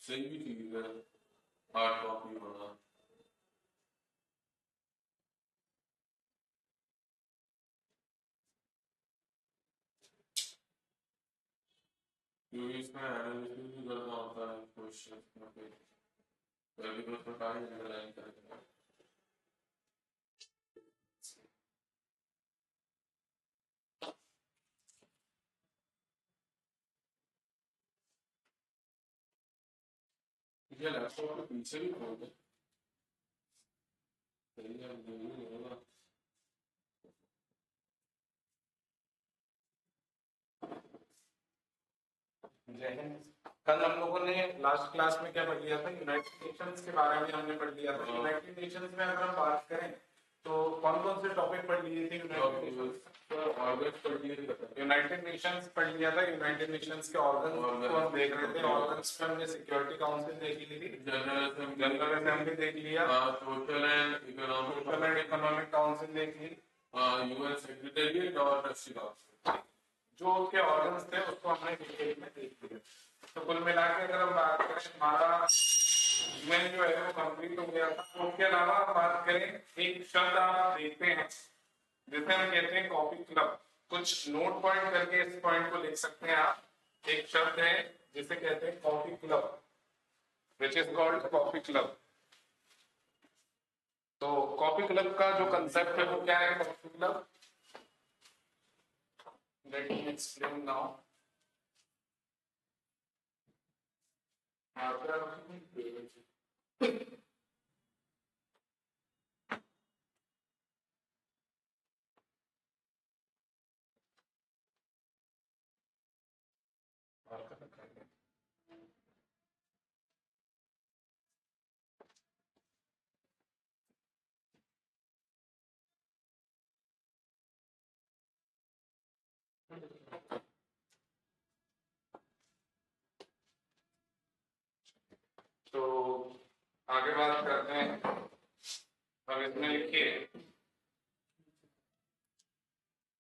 सही भी चीज है हार्ड कॉपी होना। क्योंकि इसमें एनालिसिस भी करना होता है क्वेश्चन में, तभी तो उसमें काफी अंडरलाइन करेंगे। ये लैपटॉप के पीछे भी खोल दे, सही है, नहीं होगा। जय हिंद। कल हम लोगों ने लास्ट क्लास में क्या पढ़ लिया था, यूनाइटेड नेशंस के बारे में हमने पढ़ लिया था। यूनाइटेड नेशंस में अगर हम बात करें तो कौन कौन से टॉपिक पढ़ लिए थे? यूनाइटेड नेशंस पढ़ लिया था। यूनाइटेड नेशंस के ऑर्गन्स को हम देख रहे थे। ऑर्गन्स में हमने सिक्योरिटी काउंसिल देख ली थी, जनरल असेंबली देख लिया, सोशल एंड इकोनॉमिक काउंसिल देख ली, यूएन सेक्रेटेरिएट और ट्रस्टी काउंसिल, जो उसके ऑर्गन्स थे उसको हमने डिटेल में देख लिया। तो कुल मिला के अगर हम बात करें, हमारा यूएन जो है वो कंप्लीट हो गया था। उसके अलावा हम बात करें, एक शब्द आप देखते हैं जिसे हम कहते हैं कॉफी क्लब। कुछ नोट पॉइंट करके इस पॉइंट को लिख सकते हैं आप। एक शब्द है जिसे कहते हैं coffee club, which is called coffee club. तो कॉफी क्लब का जो कंसेप्ट है वो क्या है? Coffee club, let me explain now. तो आगे बात करते हैं। अब इसमें लिखिए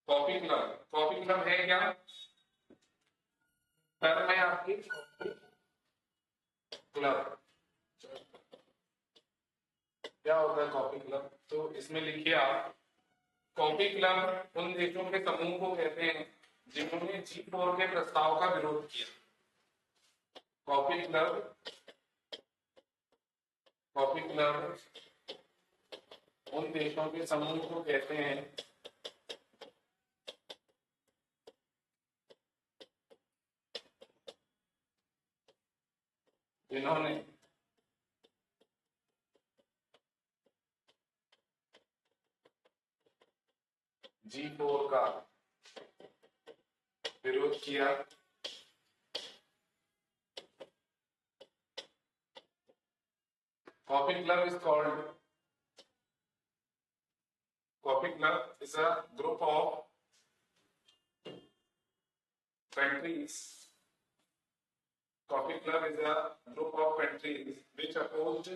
कॉफी क्लब। कॉफी क्लब है क्या? टर्म है आपकी कॉफी क्लब। क्या होता है कॉफी क्लब? तो इसमें लिखिए आप, कॉफी क्लब उन देशों के समूह को कहते हैं जिन्होंने G4 के प्रस्ताव का विरोध किया। कॉफी क्लब, कॉफी क्लब उन देशों के समूह को कहते हैं जिन्होंने G4 का विरोध किया। Coffee club is called, coffee club is a group of countries. Coffee club is a group of countries which opposed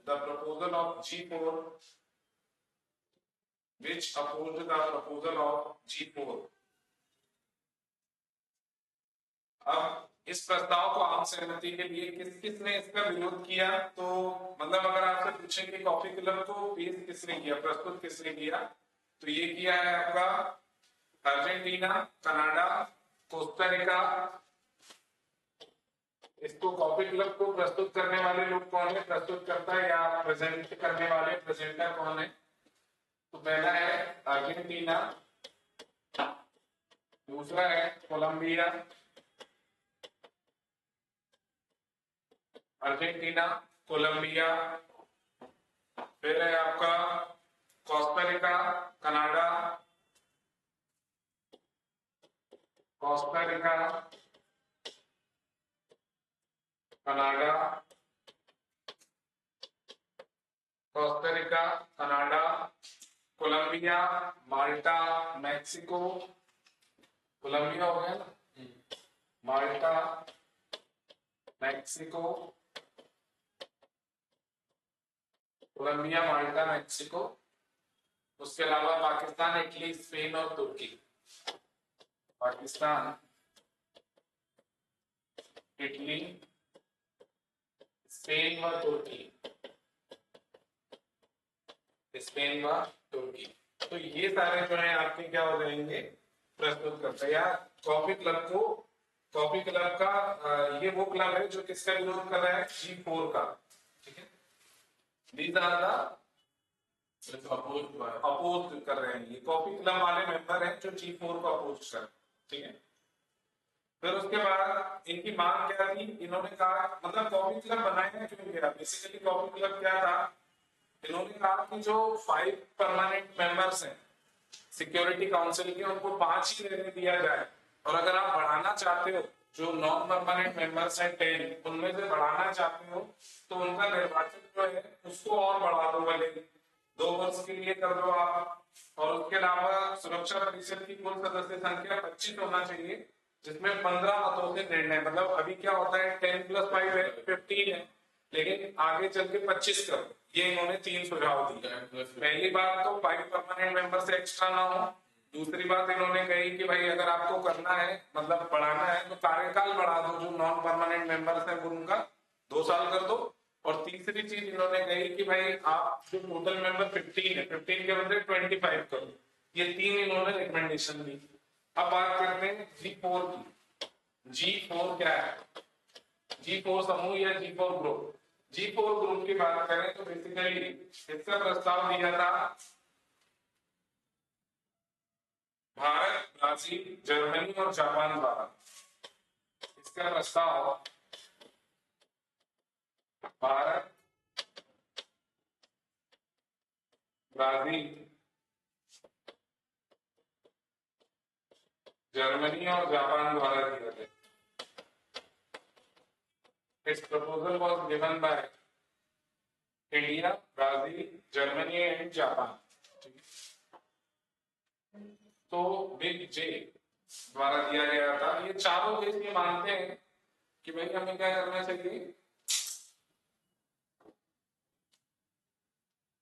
the proposal of G4, which opposed the proposal of G4. अब इस प्रस्ताव को आम सहमति के लिए किस किसने इसका विरोध किया? तो मतलब अगर आपसे पूछें कि कॉफी क्लब को पेश किसने किया, प्रस्तुत किसने किया, तो ये किया है आपका अर्जेंटीना, कनाडा, कोस्टारिका। इसको कॉफी क्लब को प्रस्तुत करने वाले लोग कौन है? प्रस्तुत करता है या प्रेजेंट करने वाले प्रेजेंटर कौन है? तो पहला है अर्जेंटीना, दूसरा है कोलंबिया, अर्जेंटीना, कोलंबिया, फिर है आपका Costa Rica, Canada, Costa Rica, Canada, Costa Rica, Canada, Colombia, Malta, Mexico. Colombia हो गया ना, Malta, Mexico, Colombia, Malta, Mexico. उसके अलावा पाकिस्तान, इटली, स्पेन और तुर्की। पाकिस्तान, इटली, स्पेन व तुर्की, स्पेन व तुर्की। तो ये सारे जो है आपके क्या हो जाएंगे, प्रस्तुत करते हैं। या कॉफी क्लब का ये वो क्लब है जो किसका विरोध कर रहा है, G4 का, ठीक है। These are the अपोज कर रहे हैं, ये कॉफी क्लब वाले मेंबर हैं जो G4 को अपोज कर, ठीक है। फिर उसके बाद इनकी मांग क्या थी, इन्होंने कहा, मतलब कॉफी क्लब बनाया क्यों गया, बेसिकली कॉफी क्लब क्या था, इन्होंने कहा कि जो 5 परमानेंट मेंबर्स हैं सिक्योरिटी काउंसिल के, उनको 5 ही रहने दिया जाए, और अगर आप बढ़ाना चाहते हो, जो नॉन परमानेंट मेंबर्स हैं 10, उनमें से बढ़ाना चाहते हो, तो उनका निर्वाचन जो है उसको और बढ़ा दो, भले 2 वर्ष के लिए कर दो आप। और उसके अलावा सुरक्षा परिषद की कुल सदस्य संख्या 25 होना चाहिए, जिसमें 15 मतों से निर्णय, मतलब अभी क्या होता है 10 + 5 है 15 है, लेकिन आगे चल के 25 करो, ये इन्होंने 3 सुझाव दिए। पहली बात तो 5 परमानेंट मेंबर से एक्स्ट्रा ना हो, दूसरी बात इन्होंने कही कि भाई अगर आपको करना है, मतलब बढ़ाना है, तो कार्यकाल बढ़ा दो, जो नॉन परमानेंट मेंबर्स हैं उनका 2 साल कर दो। और तीसरी चीज इन्होंने कही कि भाई आप जो टोटल मेंबर 15 है, 15 के बदले 25 करो। ये 3 इन्होंने रिकमेंडेशन दी। अब बात करते हैं G4 की। G4 क्या है, G4 समूह या G4 ग्रुप। G4 ग्रुप की बात करें तो बेसिकली इसका प्रस्ताव दिया था भारत, ब्राजील, जर्मनी और जापान द्वारा। इसका प्रस्ताव भारत, ब्राजील, जर्मनी और जापान द्वारा दिया गया। Its proposal was given by India, Brazil, Germany and Japan. तो बिग जे द्वारा दिया गया था। ये चारों देश ये मानते हैं कि भाई हमें क्या करना चाहिए,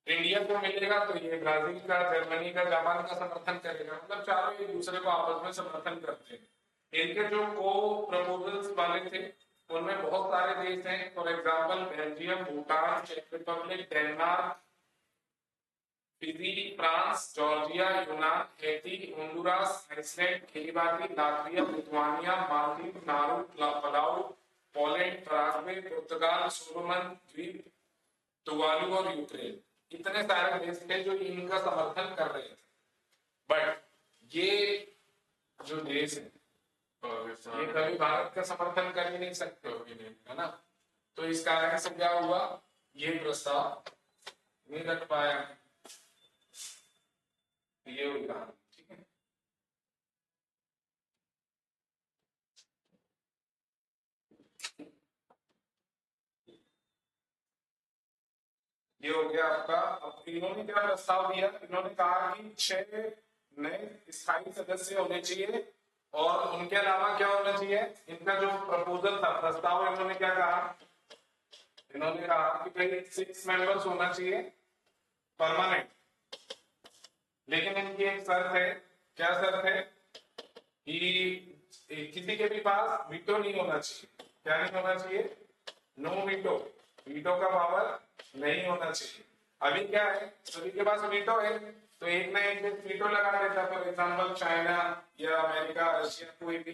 इंडिया को मिलेगा तो ये ब्राजील का, जर्मनी का, जापान का समर्थन करेगा, मतलब चारों एक दूसरे को आपस में समर्थन करते हैं। इनके जो को प्रपोजल्स वाले थे उनमें बहुत सारे देश हैं, फॉर एग्जांपल बेल्जियम, भूटान, चेक Republic, Denmark, Fiji, France, Georgia, यूनान, Haiti, Honduras, Iceland, Kiribati, Latvia, Lithuania, Maldives, Nauru, Palau, Poland, Paraguay, पुर्तगाल, सोलोमन द्वीप, तुवालू और यूक्रेन। इतने सारे देश थे जो इनका समर्थन कर रहे थे। बट ये जो देश है ये कभी भारत का समर्थन कर ही नहीं सकते, है ना। तो इस कारण से क्या हुआ, ये प्रस्ताव नहीं रख पाया, ये हुई कहानी, ठीक है। ये हो गया आपका। अब इन्होंने क्या प्रस्ताव दिया, इन्होंने कहा कि 6 नए स्थायी सदस्य होने चाहिए, और उनके अलावा क्या होना चाहिए, इनका जो प्रपोजल था, प्रस्ताव, इन्होंने क्या कहा, इन्होंने कहा कि भाई 6 मेंबर्स होना चाहिए परमानेंट, लेकिन इनकी एक शर्त है। क्या शर्त है कि किसी के भी पास वीटो नहीं होना चाहिए। क्या नहीं होना चाहिए, नो वीटो, वीटो का पावर नहीं होना चाहिए। अभी क्या है, सभी के पास वीटो है, तो एक ना एक वीटो लगा देता, फॉर एग्जांपल चाइना या अमेरिका, रशिया, कोई भी।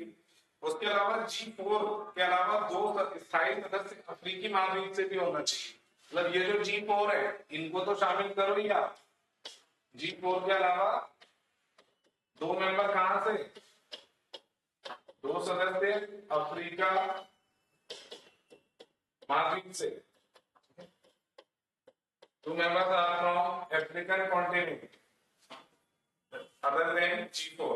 उसके अलावा G4 के अलावा 2 स्थायी सदस्य अफ्रीकी महाद्वीप से भी होना चाहिए। मतलब ये जो G4 है इनको तो शामिल करो ही आप। G4 के अलावा 2 मेंबर कहां से, 2 सदस्य अफ्रीका महाद्वीप से। 2 members are from African continent other than G4,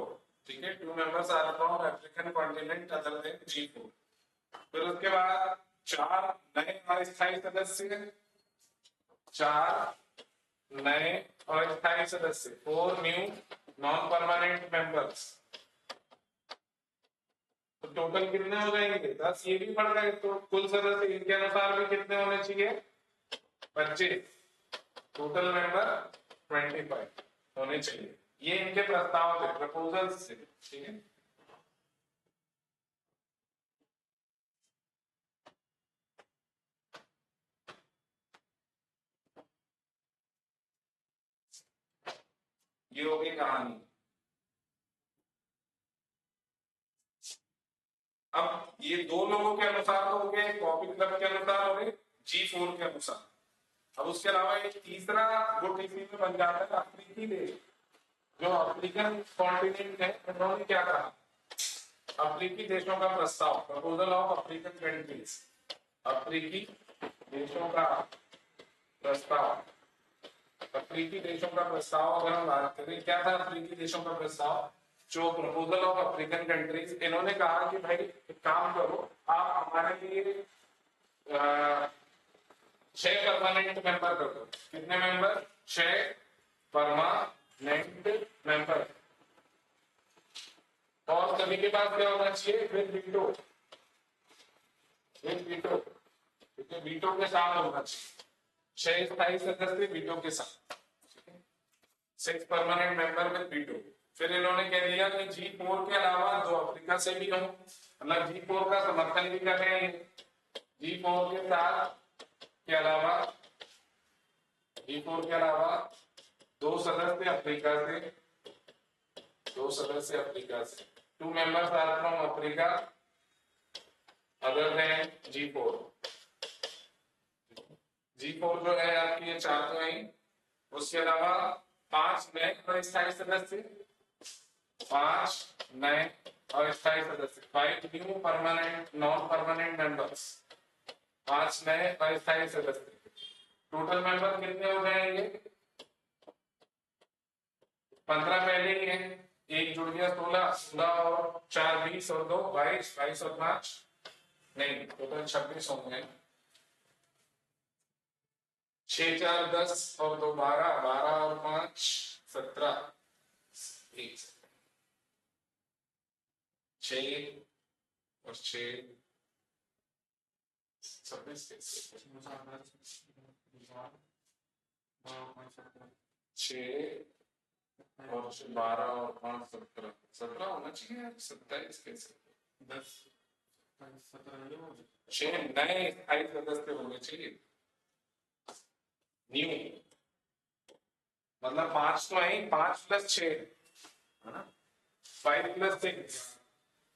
ठीक है। 2 members are from African continent other than G4। फिर उसके बाद 4 नए अस्थायी सदस्य, 4 नए अस्थायी सदस्य, 4 न्यू नॉन परमानेंट मेंबर्स। तो टोटल कितने हो जाएंगे, 10। ये भी बढ़ गए, तो कुल सदस्य इनके अनुसार भी कितने होने चाहिए, 25। टोटल मेंबर 25 होने चाहिए। ये इनके प्रस्ताव थे, प्रपोजल्स थे, ठीक है। ये हो गई कहानी। अब ये दो लोगों के अनुसार हो गए, कॉपी क्लब के अनुसार हो गए, G4 के अनुसार। अब उसके अलावा एक तीसरा गुट इसी में बन जाता है अफ्रीकी देश। जो अफ्रीकन कॉन्टिनेंट है, उन्होंने क्या कहा, अफ्रीकी देशों का प्रस्ताव, प्रपोजल ऑफ अफ्रीकन कंट्रीज, अफ्रीकी देशों का प्रस्ताव, अफ्रीकी देशों का प्रस्ताव अगर हम बात करें, क्या था अफ्रीकी देशों का प्रस्ताव, जो प्रपोजल ऑफ अफ्रीकन कंट्रीज, इन्होंने कहा कि भाई एक काम करो, आप हमारे लिए 6 परमानेंट मेंबर कर दो। कितने मेंबर? 6 permanent member. और सभी के पास क्या होना चाहिए? विद वीटो, विद वीटो, क्योंकि वीटो के साथ होना चाहिए। 6 स्थायी सदस्य वीटो के साथ, 6 परमानेंट मेंबर विद वीटो। फिर इन्होंने कह दिया कि G4 के अलावा जो अफ्रीका से भी हो, मतलब G4 का समर्थन भी कर रहे हैं, G4 के साथ के अलावा, G4 के अलावा 2 सदस्य अफ्रीका से, 2 सदस्य अफ्रीका से, 2 members are from Africa other than G4। G4 जो है आपकी ये 4 तो है, उसके अलावा 5 नए अस्थायी सदस्य, 5 नए अस्थायी सदस्य, 5 new permanent non permanent members, 5 नए अस्थायी सदस्य। टोटल मेंबर कितने हो जाएंगे? 15 पहले ही है, एक जुड़ गया 16, 16 और 4 20 और 2 22, 22 और 5 नहीं, टोटल 26 होंगे। 6 4 10 और 2 12, 12 और 5 17, 6 और 6 26, 6 और 12 और 5 17, 17 होना चाहिए, 27 कैसे? 10 6 नए स्थायी सदस्य होने चाहिए, न्यू, मतलब 5 तो है, 5 + 6 है ना, 5 + 6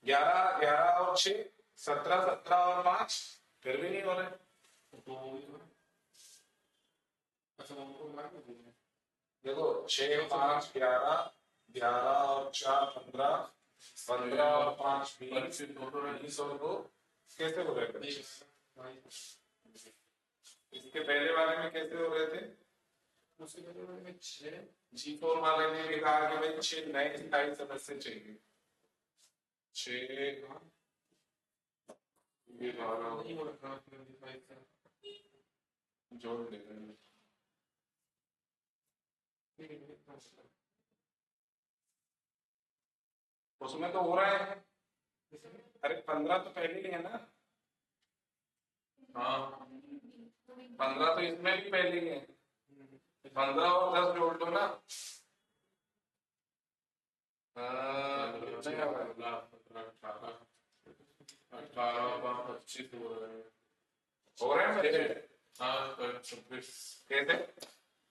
11, 11 और 6 17, 17 और 5 फिर भी नहीं हो रहे। देखो 6 5 11, 11 और 4 15, 15 और 5 20, 20 और 2 कैसे हो रहे थे? इसके पहले वाले में कैसे हो रहे थे? उसके पहले वाले में 6, G4 वाले ने भी कहा कि भाई 6 नए स्थायी सदस्य चाहिए, 6 ये जोड़ दे रहे हैं। उसमें तो हो रहा है, अरे 15 तो पहले ही है ना, हाँ 15 तो इसमें भी पहले ही है, 15 और 10 जोड़ दो ना, 18 हो रहे हैं, हाँ 26 कैसे?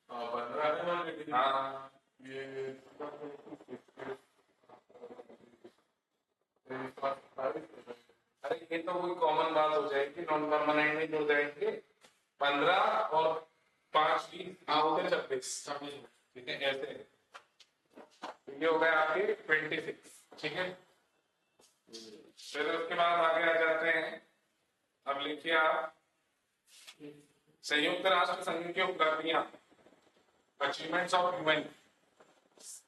हाँ 15, हाँ ये अरे ये तो कोई कॉमन बात हो जाएगी, नॉन परमानेंट में जुड़ जाएंगे, 15 और 5 20 होते 26, ठीक है, ऐसे ये हो गए आपके 26, ठीक है। फिर उसके बाद आगे आ जाते हैं, अब लिखिए आप संयुक्त राष्ट्र संघ की उपलब्धियां, अचीवमेंट्स ऑफ ह्यूमन,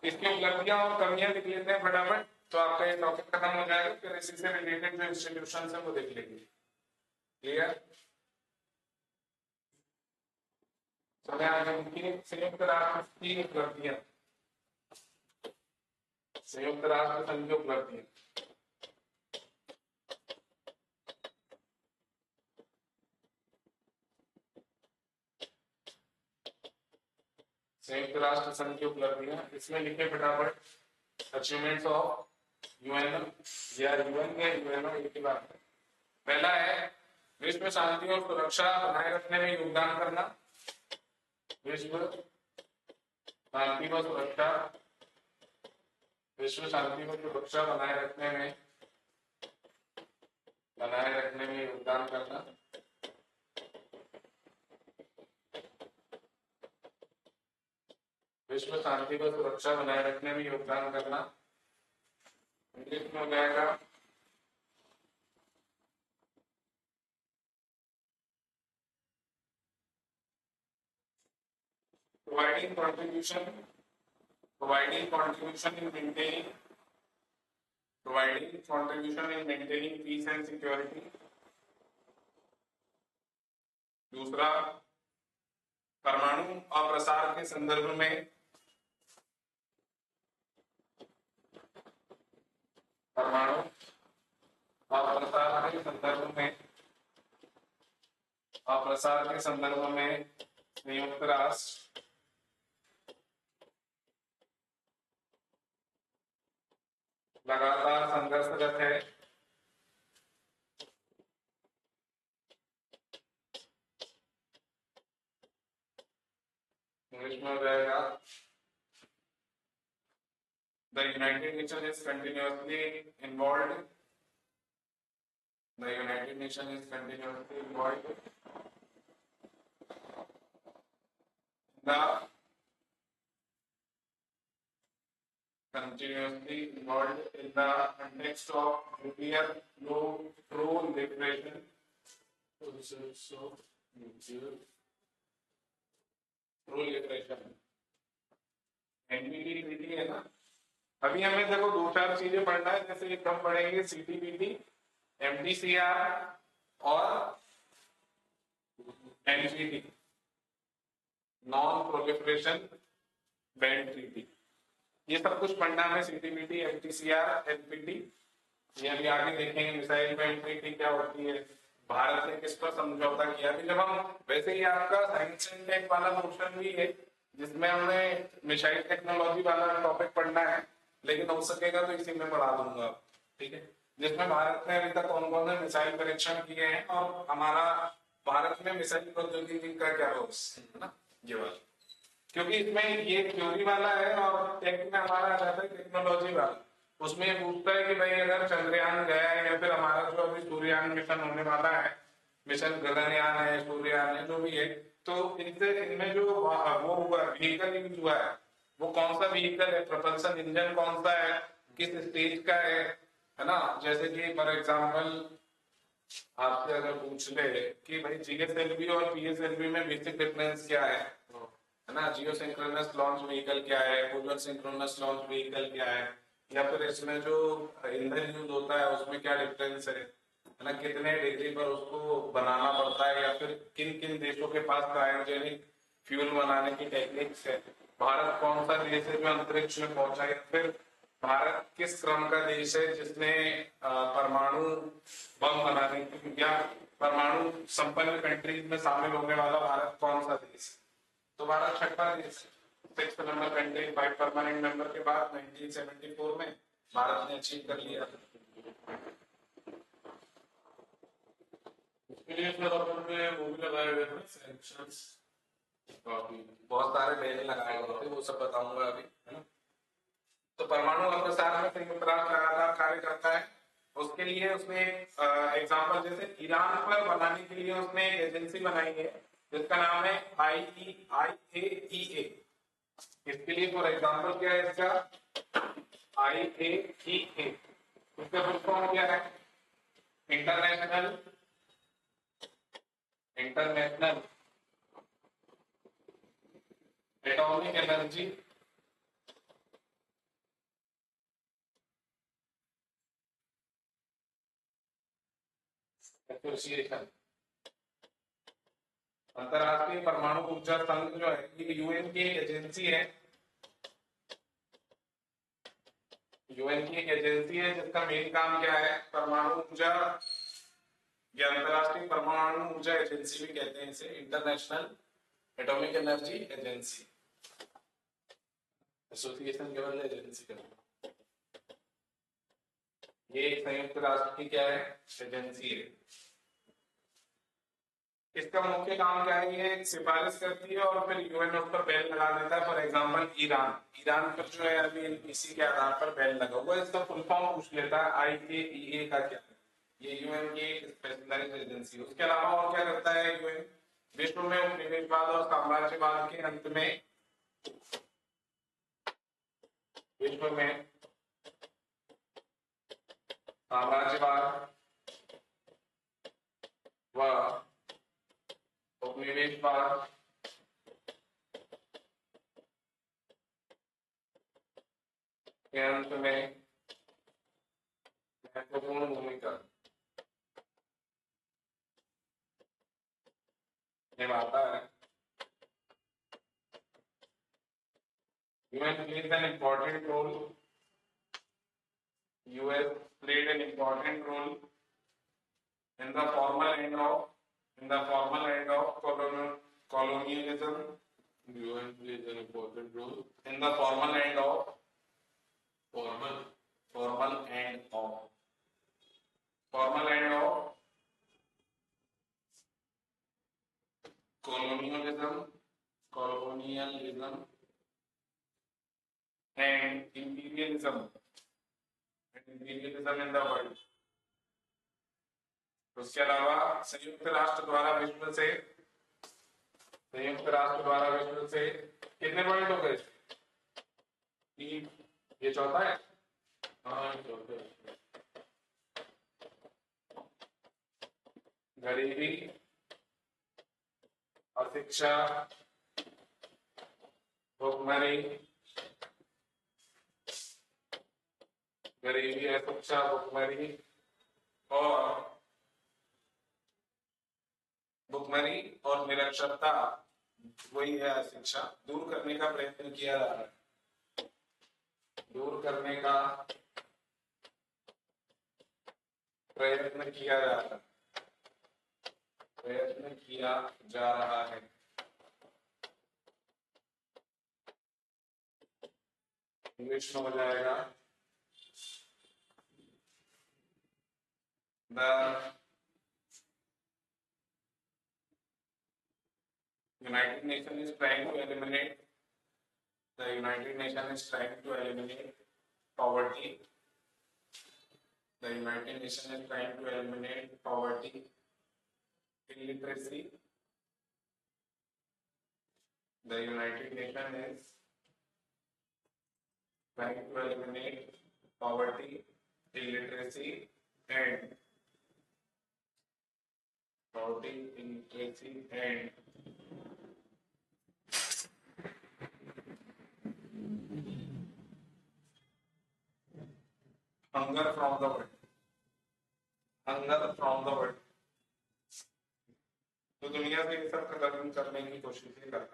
इसकी उपलब्धियां और कमियां लिख लेते हैं फटाफट, तो आपका ये टॉपिक खत्म हो जाएगा, फिर इसी से रिलेटेड जो इंस्टीट्यूशन है वो देख लेंगे, क्लियर। चले आगे उनकी संयुक्त राष्ट्र की उपलब्धियां, संयुक्त राष्ट्र संघ की उपलब्धियां, संयुक्त राष्ट्र संघ की उपलब्धियां, इसमें लिखे फटाफट अचीवमेंट्स ऑफ यूएनओ या यूएन या यूएनओ, एक ही बात है। पहला है विश्व शांति और सुरक्षा बनाए रखने में योगदान करना, विश्व शांति व सुरक्षा विश्व शांति को सुरक्षा बनाए रखने में योगदान करना। विश्व शांति को सुरक्षा बनाए रखने में योगदान करना। इंग्लिश में हो जाएगा providing contribution in maintaining peace and security। दूसरा, परमाणु अप्रसार के संदर्भ में संयुक्त राष्ट्र लगातार संघर्षरत है। इंग्लिश में हो जाएगा The United Nations is continuously involved in the context of nuclear proliferation। NPT treaty है ना। अभी हमें देखो दो चार चीजें पढ़ना है, जैसे एक हम पढ़ेंगे सीटीबीटी, एमटीसीआर और NPT, non proliferation band treaty. ये सब कुछ पढ़ना है, सीटीबीटी, एमटीसीआर, एनपीटी। ये अभी आगे देखेंगे मिसाइल बैंड ट्रीटी क्या होती है, भारत ने किस पर समझौता किया। अभी जब हम वैसे ही आपका साइंस एंड टेक वाला पोर्शन भी है जिसमें हमें मिसाइल टेक्नोलॉजी वाला टॉपिक पढ़ना है, लेकिन हो सकेगा तो इसी में पढ़ा दूंगा, ठीक है। जिसमें भारत ने अभी तक कौन कौन से मिसाइल परीक्षण किए हैं और हमारा भारत में मिसाइल प्रौद्योगिकी का क्या रोल है ना, ये वाला। क्योंकि इसमें ये थ्योरी वाला है और टेक में हमारा आ जाता है टेक्नोलॉजी वाला। उसमें ये पूछता है कि भाई अगर चंद्रयान गया है या फिर हमारा जो अभी सूर्ययान मिशन होने वाला है, मिशन गगनयान है, सूर्ययान है, जो भी है, तो इनमें जो वो हुआ व्हीकल यूज हुआ है वो कौन सा व्हीकल है, प्रपल्सन इंजन कौन सा है, किस स्टेज का है ना। जैसे कि फॉर एग्जांपल आपसे अगर पूछ ले कि भाई जीएसएलवी और पीएसएलवी में बेसिक डिफरेंस क्या है ना, जियो सिंक्रोनस लॉन्च व्हीकल क्या है, पोलर सिंक्रोनस लॉन्च व्हीकल क्या है, या फिर इसमें जो ईंधन यूज होता है उसमें क्या डिफरेंस है ना, कितने डिग्री पर उसको बनाना पड़ता है, या फिर किन किन देशों के पास क्रायोजेनिक फ्यूल बनाने की टेक्निक्स है, भारत कौन सा देश है जो अंतरिक्ष में पहुंचा है, फिर भारत किस क्रम का देश है जिसने परमाणु बम बनाने की या परमाणु संपन्न कंट्रीज में शामिल होने वाला भारत कौन सा देश है। तो भारत छठा देश है, 6th number country, 5 permanent member के बाद 1974 में भारत ने अचीव कर लिया। वो भी लगाए गए थे सैंक्शंस, बहुत सारे बैन लगाए गए थे, वो सब बताऊंगा अभी, है ना। तो परमाणु अप्रसार में संयुक्त राष्ट्र लगातार कार्य करता है। उसके लिए उसने एग्जांपल जैसे ईरान पर बनाने के लिए उसने एक एजेंसी बनाई है जिसका नाम है IAEA। इसके लिए फॉर एग्जांपल क्या है इसका, IAEA, इसका फुल फॉर्म क्या है, इंटरनेशनल एटॉमिक एनर्जी एसोसिएशन। अंतरराष्ट्रीय परमाणु ऊर्जा संघ जो है ये यूएन की एक एजेंसी है, जिसका मेन काम क्या है, परमाणु ऊर्जा या अंतरराष्ट्रीय परमाणु ऊर्जा एजेंसी भी कहते हैं इसे, international atomic energy agency, association के बदले एजेंसी का। ये संयुक्त राष्ट्र की क्या है, एजेंसी है। इसका मुख्य काम क्या है, ये सिफारिश करती है और फिर यूएन उस पर बैन लगा देता है। फॉर एग्जांपल ईरान पर जो है अभी इसी के आधार पर बैन लगा हुआ है। इसका फुल फॉर्म पूछ लेता है, IAEA का क्या है, ये यूएन की एक स्पेशलाइज्ड एजेंसी है। उसके अलावा और क्या करता है यूएन, विश्व में उपनिवेशवाद और साम्राज्यवाद के अंत में, विश्व में साम्राज्यवाद व उपनिवेशवाद के अंत में महत्वपूर्ण भूमिका निभाता है। UN plays an important role. US played an important role in the formal end of colonialism. UN plays an important role In the formal end of formal formal end of colonialism and imperialism in the world. उसके अलावा संयुक्त राष्ट्र द्वारा विश्व से कितने point हो गए? ये चौथा है। हाँ चौथा है। गरीबी, अशिक्षा, भुखमरी, और निरक्षरता, वही है शिक्षा, दूर करने का प्रयत्न किया जा रहा है। प्रयत्न किया जा रहा है। इंग्लिश में हो जाएगा The United Nations is trying to eliminate poverty. The United Nations is trying to eliminate poverty, illiteracy. The United Nations is trying to eliminate poverty, illiteracy, and hunger from the world. तो दुनिया से ये सब खत्म करने की कोशिश ही कर रहा है।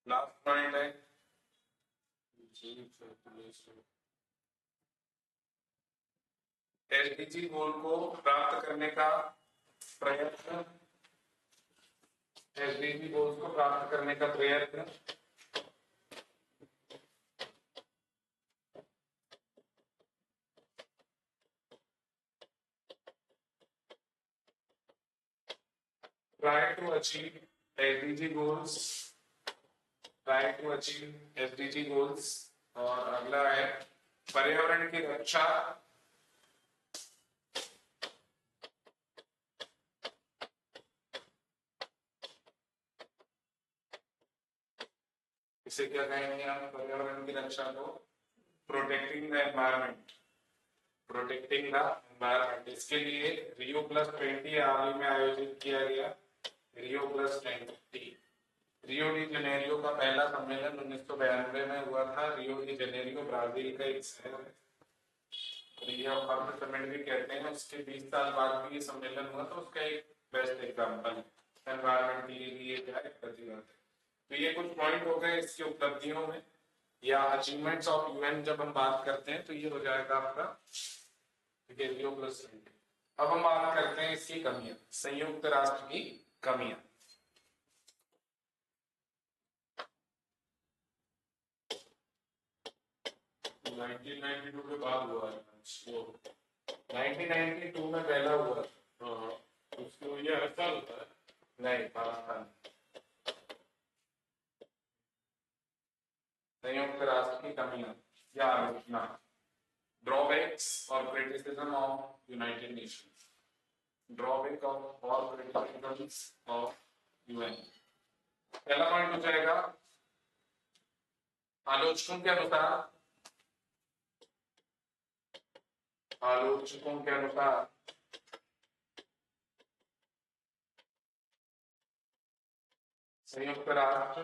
लास्ट पॉइंट है SDG गोल को प्राप्त करने का प्रयत्न, SDG गोल्स को प्राप्त करने का प्रयत्न try to achieve SDG goals। और अगला है पर्यावरण की रक्षा, इसे क्या कहेंगे हम, पर्यावरण की रक्षा को प्रोटेक्टिंग द एनवायरमेंट। इसके लिए Rio+20 हाल ही में आयोजित किया गया। रियो डी जनेरियो का पहला सम्मेलन 1992 में हुआ था। रियो डी जनेरियो ब्राजील का एक शहर है, समिट भी कहते हैं। उसके 20 साल बाद भी ये सम्मेलन हुआ, तो उसका एक बेस्ट एग्जाम्पल एनवायरमेंट के लिए क्या है। तो ये कुछ पॉइंट हो गए इसकी उपलब्धियों में या अचीवमेंट्स ऑफ यूएन। जब हम बात करते हैं तो ये हो जाएगा आपका Rio+20। अब हम बात करते हैं इसकी कमियां, संयुक्त राष्ट्र की कमियां। तो 1992 के बाद हुआ है वो। 1992 में पहला हुआ। हाँ उसको ये हर साल होता है। Nations. Drawback of all criticisms of UN. पहला पॉइंट हो जाएगा, आलोचकों के अनुसार संयुक्त राष्ट्र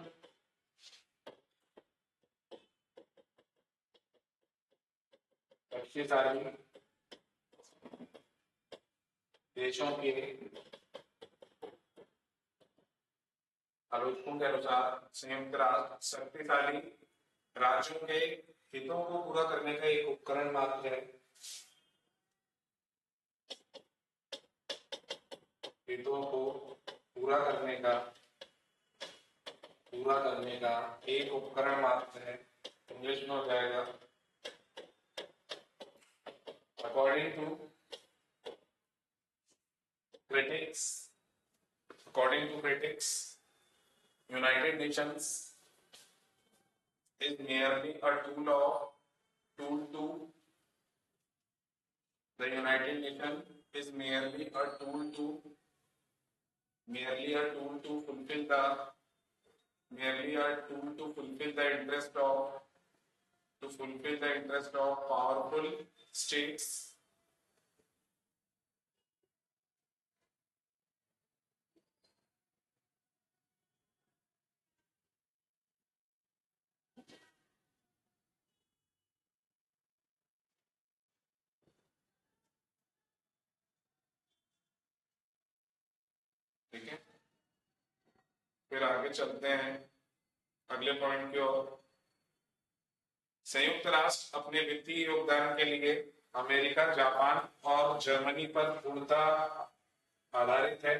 शक्तिशाली देशों के आलोचकों के अनुसार संयुक्त राष्ट्र शक्तिशाली राज्यों के हितों को पूरा करने का एक उपकरण मात्र है। हितों को पूरा करने का एक उपकरण मात्र है। इंग्लिश में हो जाएगा, according to critics, United Nations is merely a tool to fulfill the interest of powerful states ठीक है। फिर आगे चलते हैं अगले पॉइंट की ओर। संयुक्त राष्ट्र अपने वित्तीय योगदान के लिए अमेरिका, जापान और जर्मनी पर पूर्णतः आधारित है।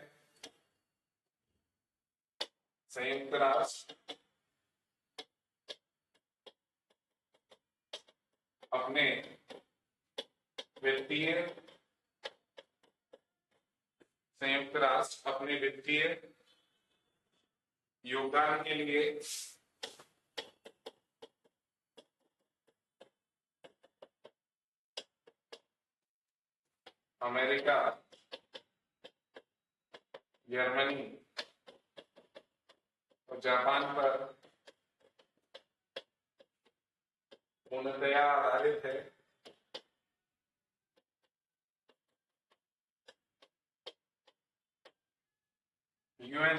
संयुक्त राष्ट्र अपने वित्तीय योगदान के लिए अमेरिका, जर्मनी और जापान पर पूर्णतया आधारित है। UN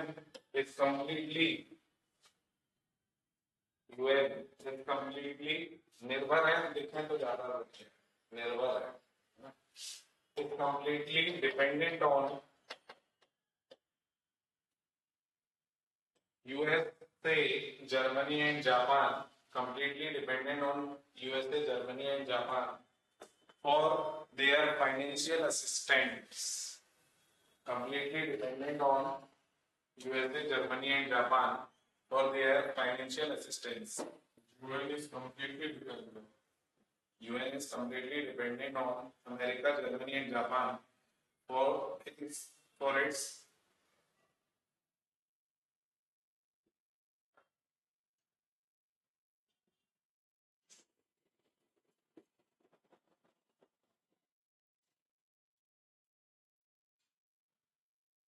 is completely निर्भर है, लिखें तो ज्यादा अच्छे, निर्भर है, is completely dependent on USA, Germany and Japan, completely dependent on USA, Germany and Japan for their financial assistance. Completely dependent on USA, Germany and Japan for their financial assistance. UN is completely dependent on America, Germany and Japan for its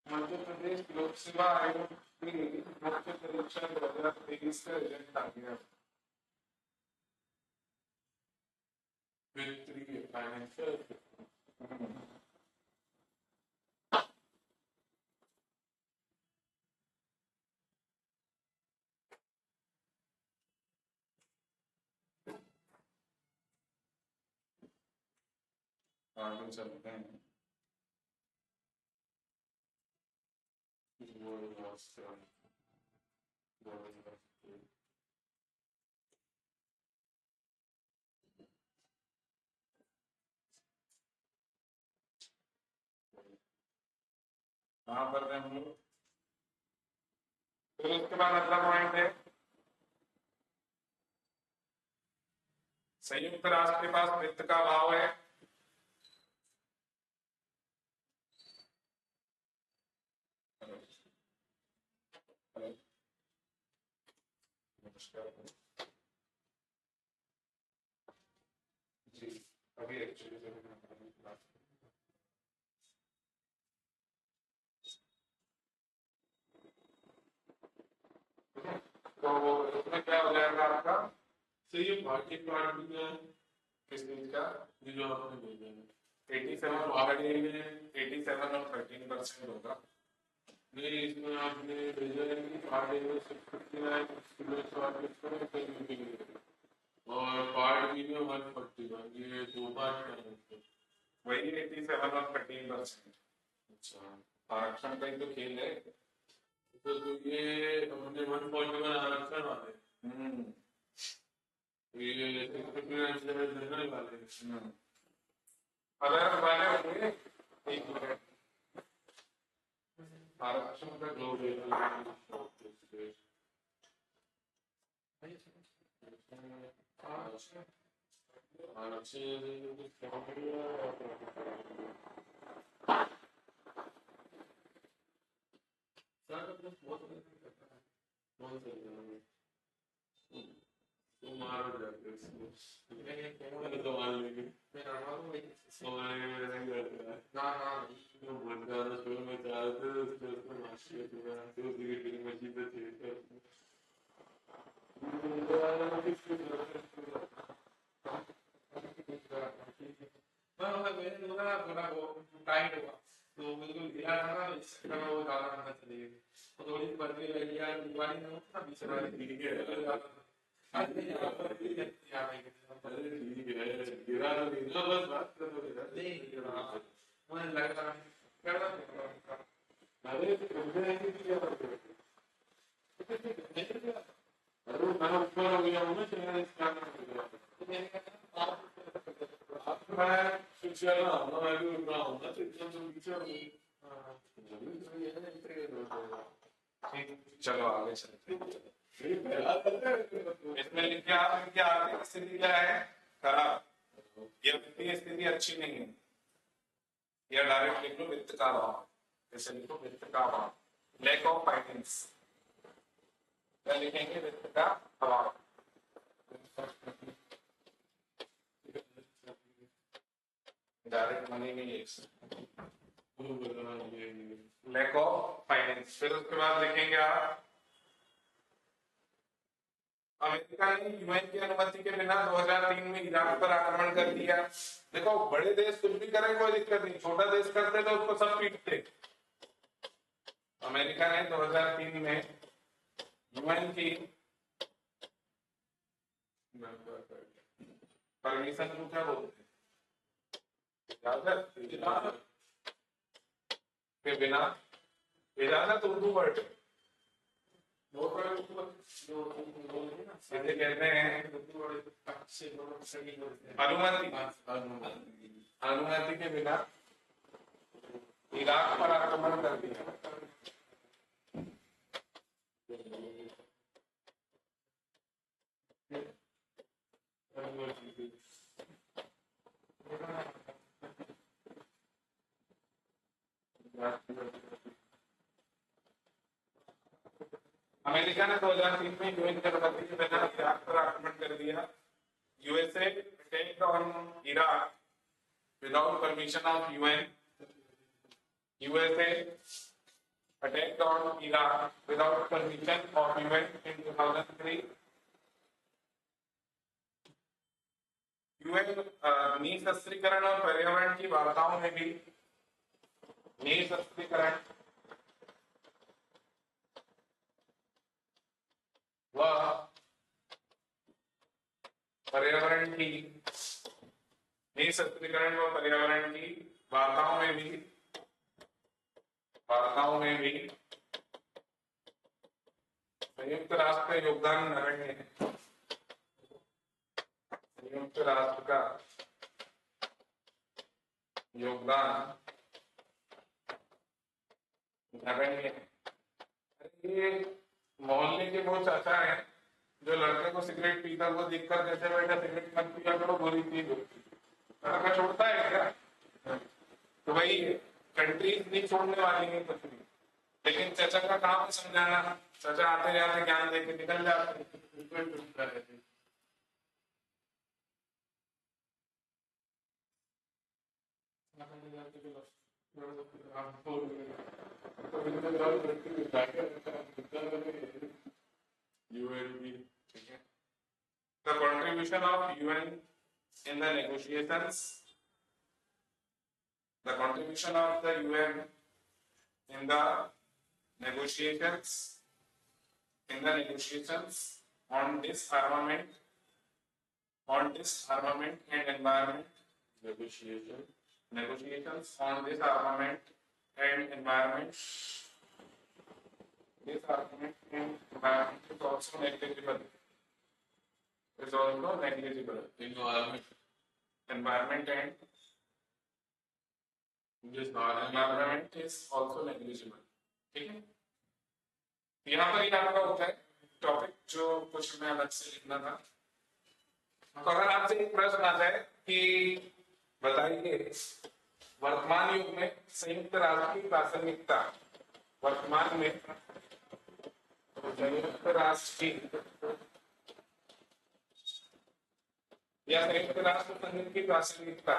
Madhya Pradesh लोक सेवा आयोग की मुख्य परीक्षा 2023 का result आ गया। वित्तीय financial आगे चलते हैं। कहाँ पर हैं हम लोग? फिर उसके बाद अगला पॉइंट है, संयुक्त राष्ट्र के पास वित्त का अभाव है। नमस्कार जी, अभी एक्चुअली वो उसमें क्या हो जाएगा आपका तो ये पार्टी प्लाट भी है किस चीज का ये जो आपने भेजा है 87 पार्टी में 87 और 13% होगा। नहीं इसमें आपने भेजा है कि पार्टी में 659 किलो और पार्ट बी में 141 ये दो पार्ट का है वही 87 और 13%। अच्छा आरक्षण का ही तो खेल है। तो ये अपने 141 आरक्षण वाले ये 659 जनरल वाले अगर वाले होंगे एक मिनट आरक्षण का दो टाइट हुआ तो बिल्कुल ढीला था ना इससे वो ज्यादा ठंडा चली गई तो थोड़ी सी बदली लगी यार दीवारी में होता ना बीच वाली ठीक है आज नहीं यार अरे ठीक है गिरा तो नहीं ना बस बात कर दो यार नहीं मुझे लग रहा है करना अरे तुमने नहीं किया अरे मैं ऊपर हो गया हूँ ना चैनल स्टार्ट कर दिया आप मैं शिक्षा ना मैं भी उतना हूँ ना तो इतना तो पीछे हो चलो आगे चलते इसमें लिखे आपकी आर्थिक स्थिति क्या है खराब या वित्तीय स्थिति अच्छी नहीं है या डायरेक्ट लिख लो वित्त का अभाव जैसे लिखो वित्त का अभाव लैक ऑफ फाइनेंस क्या लिखेंगे वित्त का अभाव डायरेक्ट मनी नहीं लैक ऑफ फाइनेंस। फिर उसके बाद लिखेंगे आप अमेरिका ने यूएन की अनुमति के बिना 2003 में इराक पर आक्रमण कर दिया। देखो बड़े देश कुछ भी करें कोई दिक्कत नहीं, छोटा देश करते तो उसको सब पीटते। अमेरिका ने 2003 में यूएन की परमिशन को क्या बोलते हैं इजाजत के बिना, इजाजत उर्दू वर्ड इसे कहते हैं अनुमति। अनुमति के बिना इराक पर आक्रमण कर दिया। अमेरिका ने 2003 में यूएन की अनुमति के बिना इराक पर आक्रमण कर दिया। USA attacked on Iraq without permission of UN. USA attacked on Iraq without permission of UN in 2003. UN निशस्त्रीकरण और पर्यावरण की वार्ताओं में भी निशस्त्रीकरण व पर्यावरण की निशस्त्रीकरण व पर्यावरण की वार्ताओं में भी संयुक्त राष्ट्र का योगदान नगण्य है। संयुक्त राष्ट्र का योगदान नगण्य है। ये मोहल्ले के वो चाचा है जो लड़के को सिगरेट पीता हुआ देखकर कहते बेटा सिगरेट मत पिया करो बुरी चीज होती है। लड़का छोड़ता है क्या? तो भाई कंट्रीज नहीं छोड़ने वाली है कुछ भी, लेकिन चाचा का काम है समझाना। चाचा आते जाते ज्ञान देके निकल जाते हैं। यूएनपी ठीक है। The contribution of UN in the negotiations, the contribution of the UN in the negotiations, on disarmament and environment, negotiations on disarmament and environment, disarmament and environment is also negligible. Environment and environment is also negligible. ठीक है। यहाँ पर ही आपका होता है topic जो question में अलग से लिखना था। तो अगर आपसे एक प्रश्न आ जाए कि बताइए वर्तमान युग में संयुक्त राष्ट्र की प्रासंगिकता, वर्तमान में संयुक्त राष्ट्र की या संयुक्त राष्ट्र संघ की प्रासंगिकता,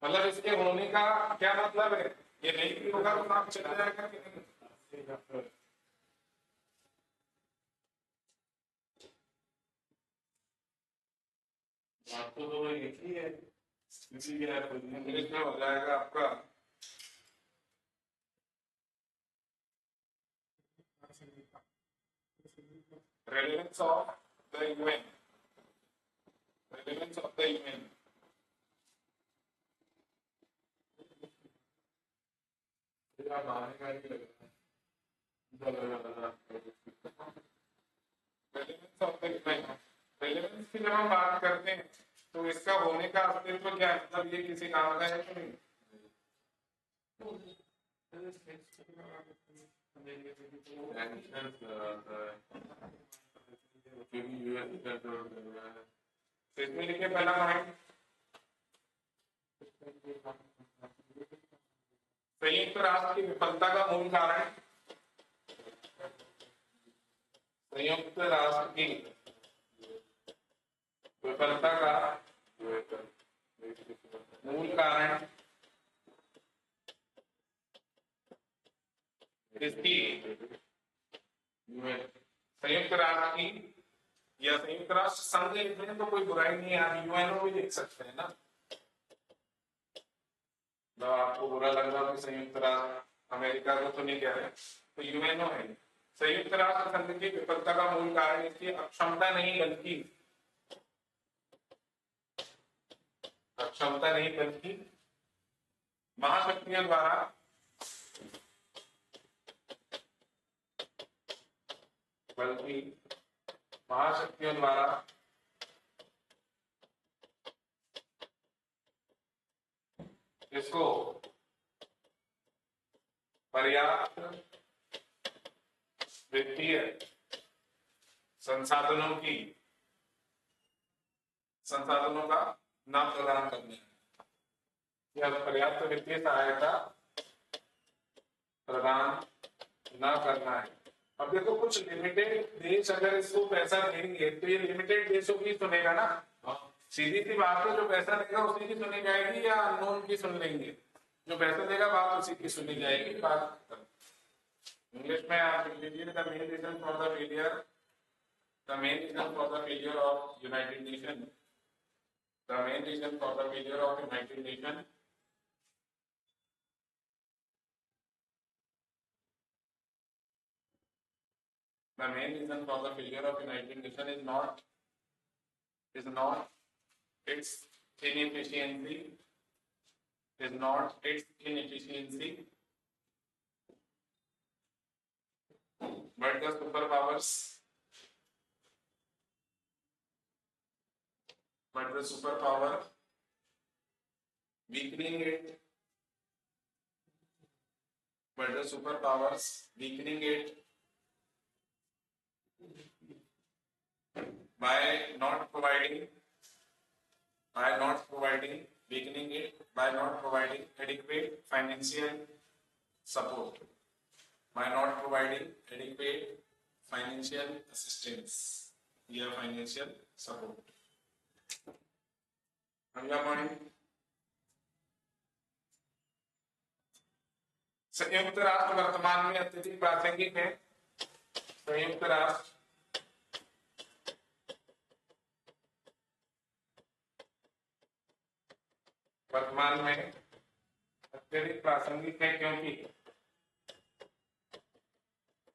मतलब इसके होने का क्या मतलब है? ये नहीं भी होगा तो काम चल जाएगा कि नहीं? आपको तो एक ही है, किसी के इंग्लिश में हो जाएगा आपका relevance of the UN, relevance of the UN, मानेगा नहीं लगता relevance of the UN, relevance की जब हम बात करते हैं तो इसका होने का अस्तित्व क्या है? मतलब ये किसी काम का है कि नहीं? इसमें लिखिए पहला पॉइंट, संयुक्त राष्ट्र की विफलता का मूल कारण, संयुक्त राष्ट्र की विफलता का मूल कारण इसकी संयुक्त राष्ट्र की या संयुक्त राष्ट्र संघ लिखते हैं तो कोई बुराई नहीं है, आप यूएनओ भी लिख सकते हैं ना। तो आपको बुरा लग रहा है कि संयुक्त राष्ट्र अमेरिका को तो नहीं कह रहे, तो यूएनओ है। संयुक्त राष्ट्र संघ की विफलता का मूल कारण इसकी अक्षमता नहीं बल्कि महाशक्तियों द्वारा इसको पर्याप्त वित्तीय संसाधनों का न प्रदान करने या पर्याप्त वित्तीय सहायता प्रदान न करना है। अब देखो कुछ लिमिटेड देश अगर इसको पैसा देंगे तो ये लिमिटेड देशों की सुनेगा ना, सीधी सी बात है, जो पैसा देगा उसी की सुनी जाएगी या अननोन की सुन लेंगे? जो पैसा देगा बात उसी की सुनी जाएगी। बात इंग्लिश में आप लिख लीजिए, the main reason for the failure of United Nation, the main reason for the failure of United Nations is not its inefficiency, but the superpower weakening it, by not providing adequate financial support, by not providing adequate financial assistance या financial support। अगला point, संयुक्त राष्ट्र वर्तमान में अत्यधिक प्रासंगिक है। संयुक्त राष्ट्र वर्तमान में अत्यधिक प्रासंगिक है क्योंकि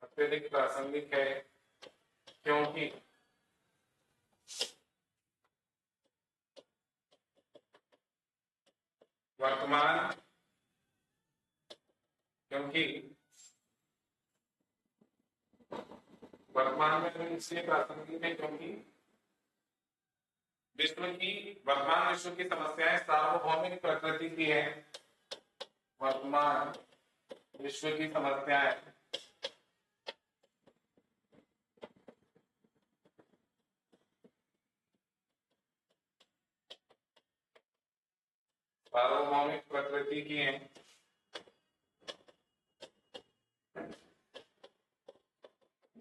अत्यधिक प्रासंगिक है क्योंकि वर्तमान क्योंकि वर्तमान में इसलिए प्रासंगिक है क्योंकि वर्तमान विश्व की समस्याएं सार्वभौमिक प्रकृति की है। वर्तमान विश्व की समस्याएं सार्वभौमिक प्रकृति की है,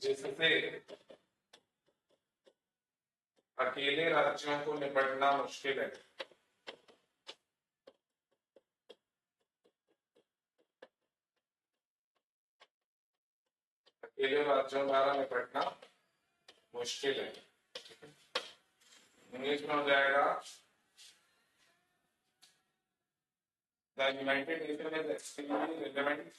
जिससे अकेले राज्यों को निपटना मुश्किल है। अकेले राज्यों द्वारा निपटना मुश्किल है। इंग्लिश में हो जाएगा The United Nations is extremely relevant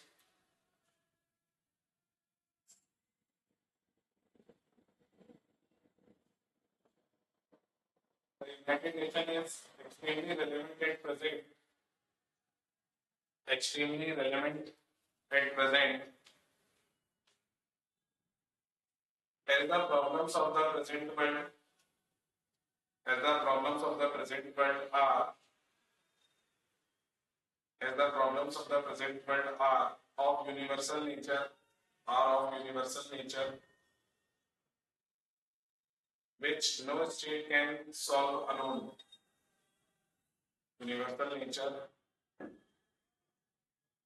United Nations is extremely relevant at present. Extremely relevant at present. As the problems of the present world, as the problems of the present world are, as the problems of the present world are of universal nature, which no state can solve alone. Universal nature,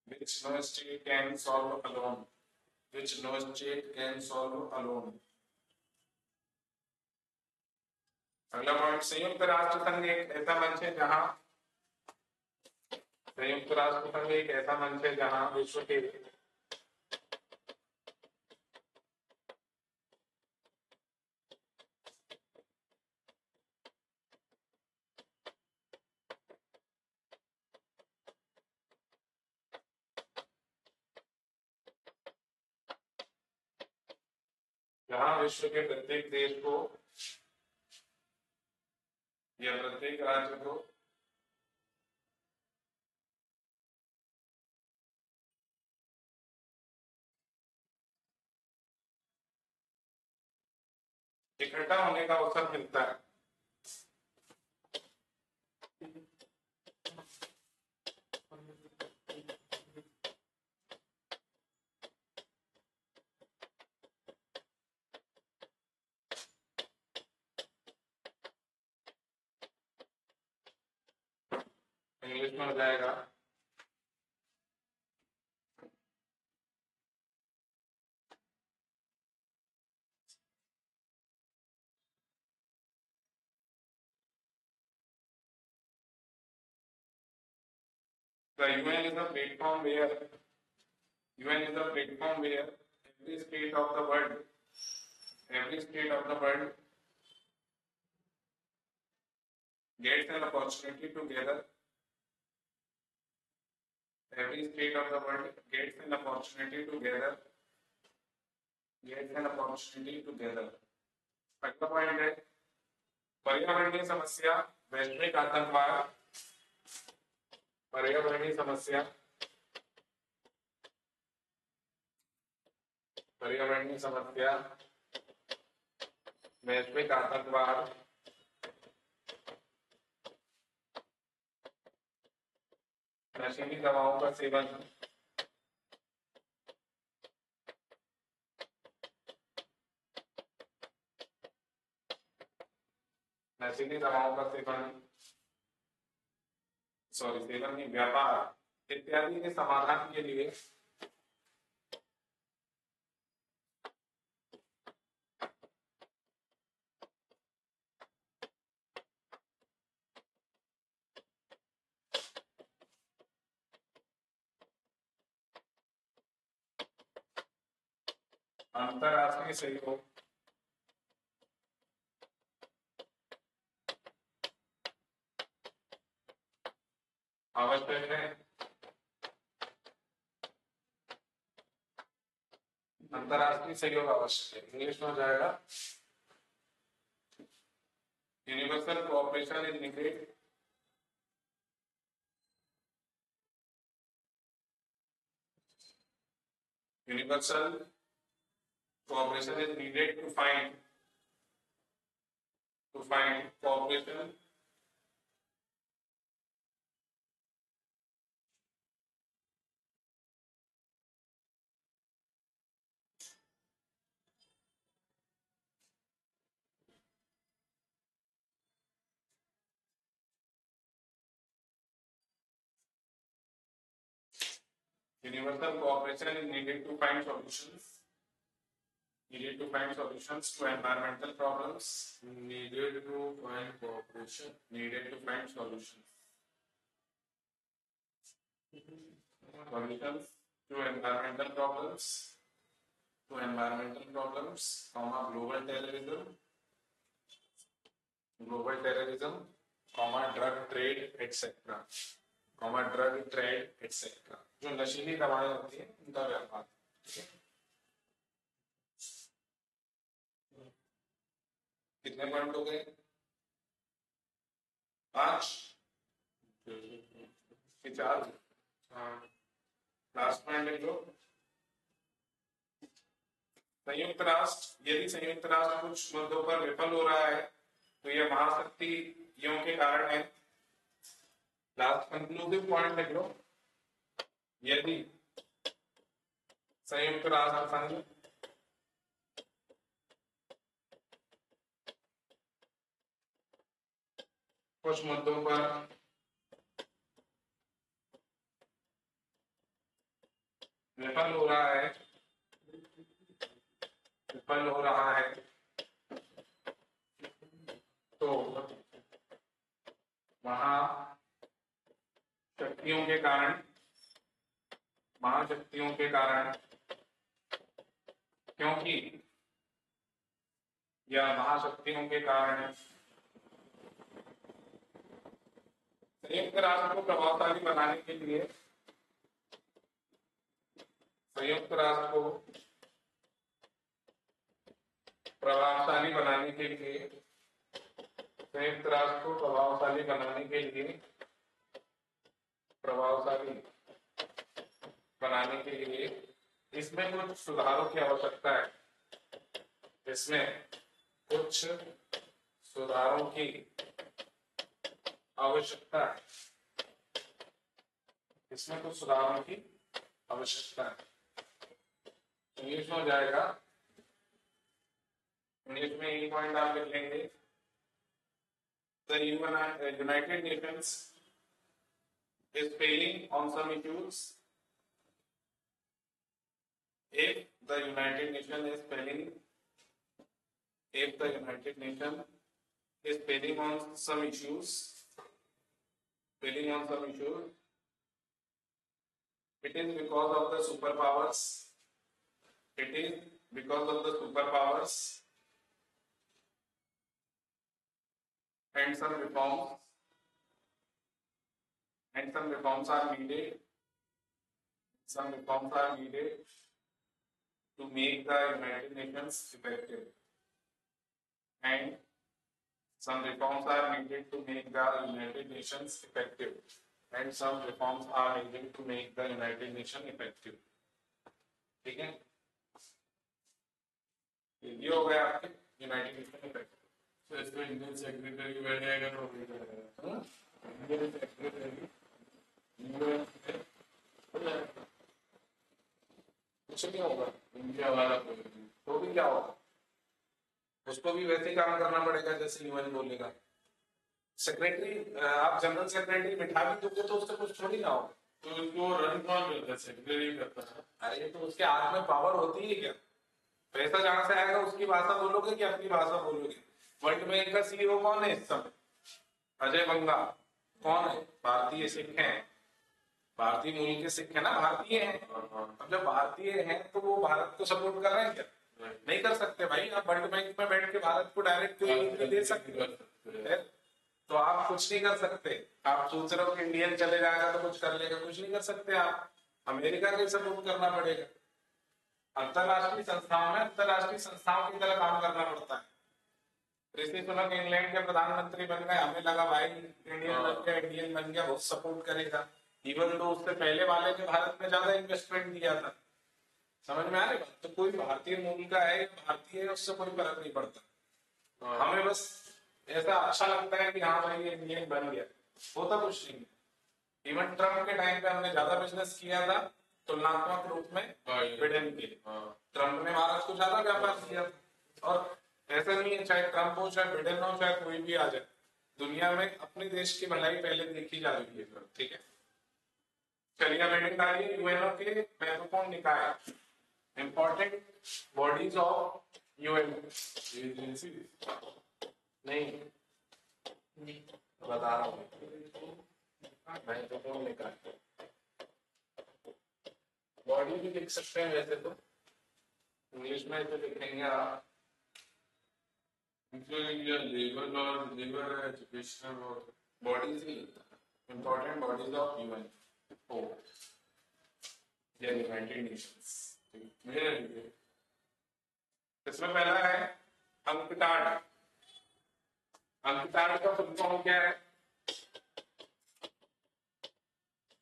which no state can solve alone. Which no state can solve alone. अगला point, संयुक्त राष्ट्र संघ एक ऐसा मंच है जहां संयुक्त राष्ट्र संघ एक ऐसा मंच है जहां विश्व के प्रत्येक देश को या प्रत्येक राज्य को इकट्ठा होने का अवसर मिलता है। इंग्लिश में हो जाएगा The UN is a platform where every state of the world gets an opportunity to gather. Every state of the world gets an opportunity to gather. अगला पॉइंट है पर्यावरणीय समस्या, वैश्विक आतंकवाद। पर्यावरणीय समस्या, वैश्विक आतंकवाद, नशीली दवाओं का सेवन, सेवन नहीं, व्यापार इत्यादि के समाधान के लिए अंतरराष्ट्रीय सहयोग आवश्यक है। अंतरराष्ट्रीय सहयोग आवश्यक है, इंग्लिश में हो जाएगा universal cooperation is needed universal cooperation is needed to find cooperation universal cooperation is needed to find solutions to environmental problems needed to find cooperation needed to find solutions to environmental problems comma global terrorism comma drug trade etc जो नशीली दवाएं होती है उनका व्यापार। कितने point हो गए? 5 कि 4? लास्ट पॉइंट लिख लो। संयुक्त राष्ट्र, यदि संयुक्त राष्ट्र कुछ मुद्दों पर विफल हो रहा है तो यह महाशक्तियों के कारण है। लास्ट कंक्लूसिव पॉइंट लिख लो, यदि संयुक्त राष्ट्र संघ कुछ मुद्दों पर विफल हो रहा है तो महाशक्तियों के कारण क्योंकि यह महाशक्तियों के कारण है। संयुक्त राष्ट्र को प्रभावशाली बनाने के लिए संयुक्त राष्ट्र को प्रभावशाली बनाने के लिए इसमें कुछ सुधारों की आवश्यकता है। इंग्लिश में हो जाएगा, इंग्लिश में एक पॉइंट आप लिख लेंगे, The United Nations is failing on some issues. If the United Nation is failing on some issues, it is because of the superpowers. And some reforms are needed. To make the United Nations effective. And some reforms are needed to make the United Nations effective. ठीक है, ये हो गया आपके United nation effective. तो इसमें Indian secretary बैठ जाएगा तो इंडियन सेक्रेटरी कुछ नहीं होगा, इंडिया वाला तो भी क्या होगा, उसको भी वैसे ही काम करना पड़ेगा जैसे यूएन बोलेगा। सेक्रेटरी, आप जनरल सेक्रेटरी बिठा भी दोगे तो उससे कुछ थोड़ी ना होगा। तो उसको रन कौन करता है? सेक्रेटरी करता है। अरे तो उसके हाथ में पावर होती है क्या? पैसा जहां से आएगा उसकी भाषा बोलोगे कि अपनी भाषा बोलोगे? वर्ल्ड बैंक का सीईओ कौन है इस समय? अजय बंगा। कौन है? भारतीय सिख हैं, भारतीय मूल के सिख है ना, भारतीय हैं। अब जब भारतीय हैं तो वो भारत को सपोर्ट कर रहे हैं क्या? नहीं कर सकते भाई, आप वर्ल्ड बैंक में बैठ के भारत को डायरेक्ट कोई एंट्री दे सकते हो, तो आप कुछ नहीं कर सकते। आप सोच रहे हो कि इंडियन चले जाएगा तो कुछ कर लेगा, कुछ नहीं कर सकते आप, अमेरिका के सपोर्ट करना पड़ेगा। अंतरराष्ट्रीय संस्थाओं में अंतरराष्ट्रीय संस्थाओं की तरह काम करना पड़ता है। ऋषि सुनक इंग्लैंड के प्रधानमंत्री बन गए, हमें लगा भाई इंडियन बन गया बहुत सपोर्ट करेगा, इवन तो उससे पहले वाले ने भारत में ज्यादा इन्वेस्टमेंट दिया था। समझ में आ रही बात? तो कोई भारतीय मूल का है या भारतीय है उससे कोई फर्क नहीं पड़ता, हमें बस ऐसा अच्छा लगता है कि हाँ भाई ये इंडियन बन गया, होता कुछ नहीं। इवन ट्रम्प के टाइम पे हमने ज्यादा बिजनेस किया था तुलनात्मक रूप में बिडेन के, ट्रम्प ने भारत को ज्यादा व्यापार किया था। और ऐसा नहीं है चाहे ट्रम्प हो चाहे बिडेन हो चाहे कोई भी आ जाए, दुनिया में अपने देश की भलाई पहले देखी जा रही है। ठीक है, चलिए अब हेडिंग डालिए यूएनओ के महत्वपूर्ण निकाय, important bodies of UN. Agency नहीं बता रहा हूँ, महत्वपूर्ण निकाय बॉडी भी लिख सकते हैं वैसे तो, इंग्लिश में तो लिखेंगे आप लेबर और लेबर एजुकेशनल और बॉडीज ही, important bodies of UN O या यूनाइटेड नेशंस। इसमें पहला है अंकटाड। अंकटाड का फुल फॉर्म क्या है?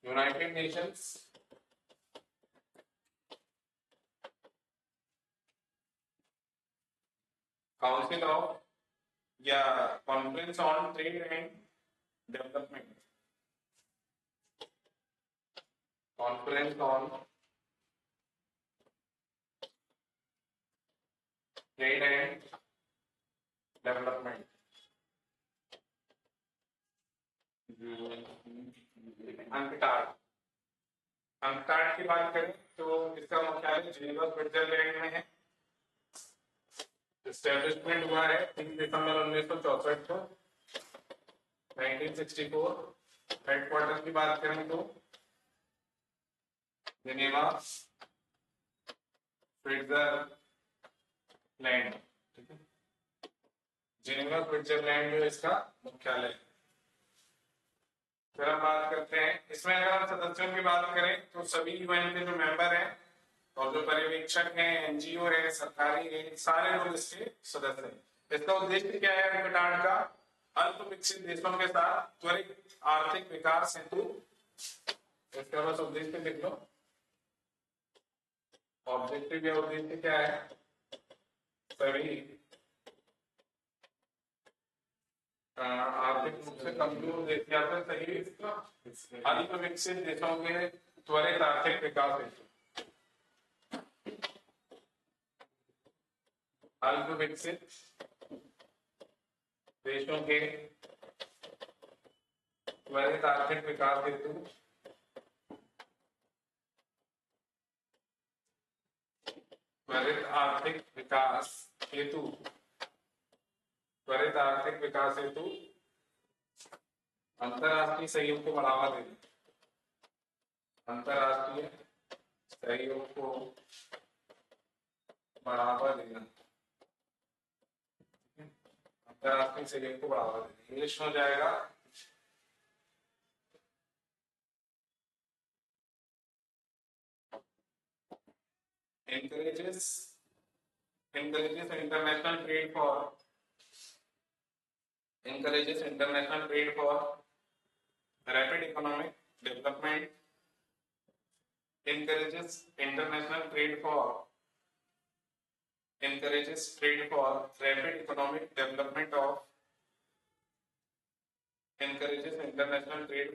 यूनाइटेड नेशंस काउंसिल ऑफ या conference on trade and development, conference on trade and development. UNCTAD, UNCTAD की बात करें तो इसका मुख्यालय जिनेवा स्विट्जरलैंड में है। एस्टेब्लिशमेंट हुआ है 3 दिसंबर 1964 को, 1964। हेडक्वार्टर की बात करें तो जिनेवा स्विट्जरलैंड, जिनेवा स्विट्जरलैंड जो इसका मुख्यालय है। फिर हम बात करते हैं इसमें, अगर हम सदस्यों की बात करें तो सभी यूएन के जो मेंबर हैं और जो पर्यवेक्षक हैं, एनजीओ है, सरकारी है, सारे लोग इसके सदस्य हैं। इसका उद्देश्य क्या है अंकटाड का? अल्प विकसित देशों के साथ त्वरित आर्थिक विकास हेतु, इसका बस उद्देश्य लिख लो, ऑब्जेक्टिव या उद्देश्य क्या है? सभी आर्थिक रूप से कमजोर देश या फिर सही अल्प विकसित देशों के त्वरित आर्थिक विकास हेतु, अल्प विकसित देशों के त्वरित आर्थिक विकास हेतु त्वरित आर्थिक विकास हेतु त्वरित आर्थिक विकास हेतु अंतरराष्ट्रीय सहयोग को बढ़ावा देना, अंतरराष्ट्रीय सहयोग को बढ़ावा देना, अंतरराष्ट्रीय सहयोग को बढ़ावा देना। इंग्लिश में हो जाएगा encourages international trade for rapid economic development, encourages trade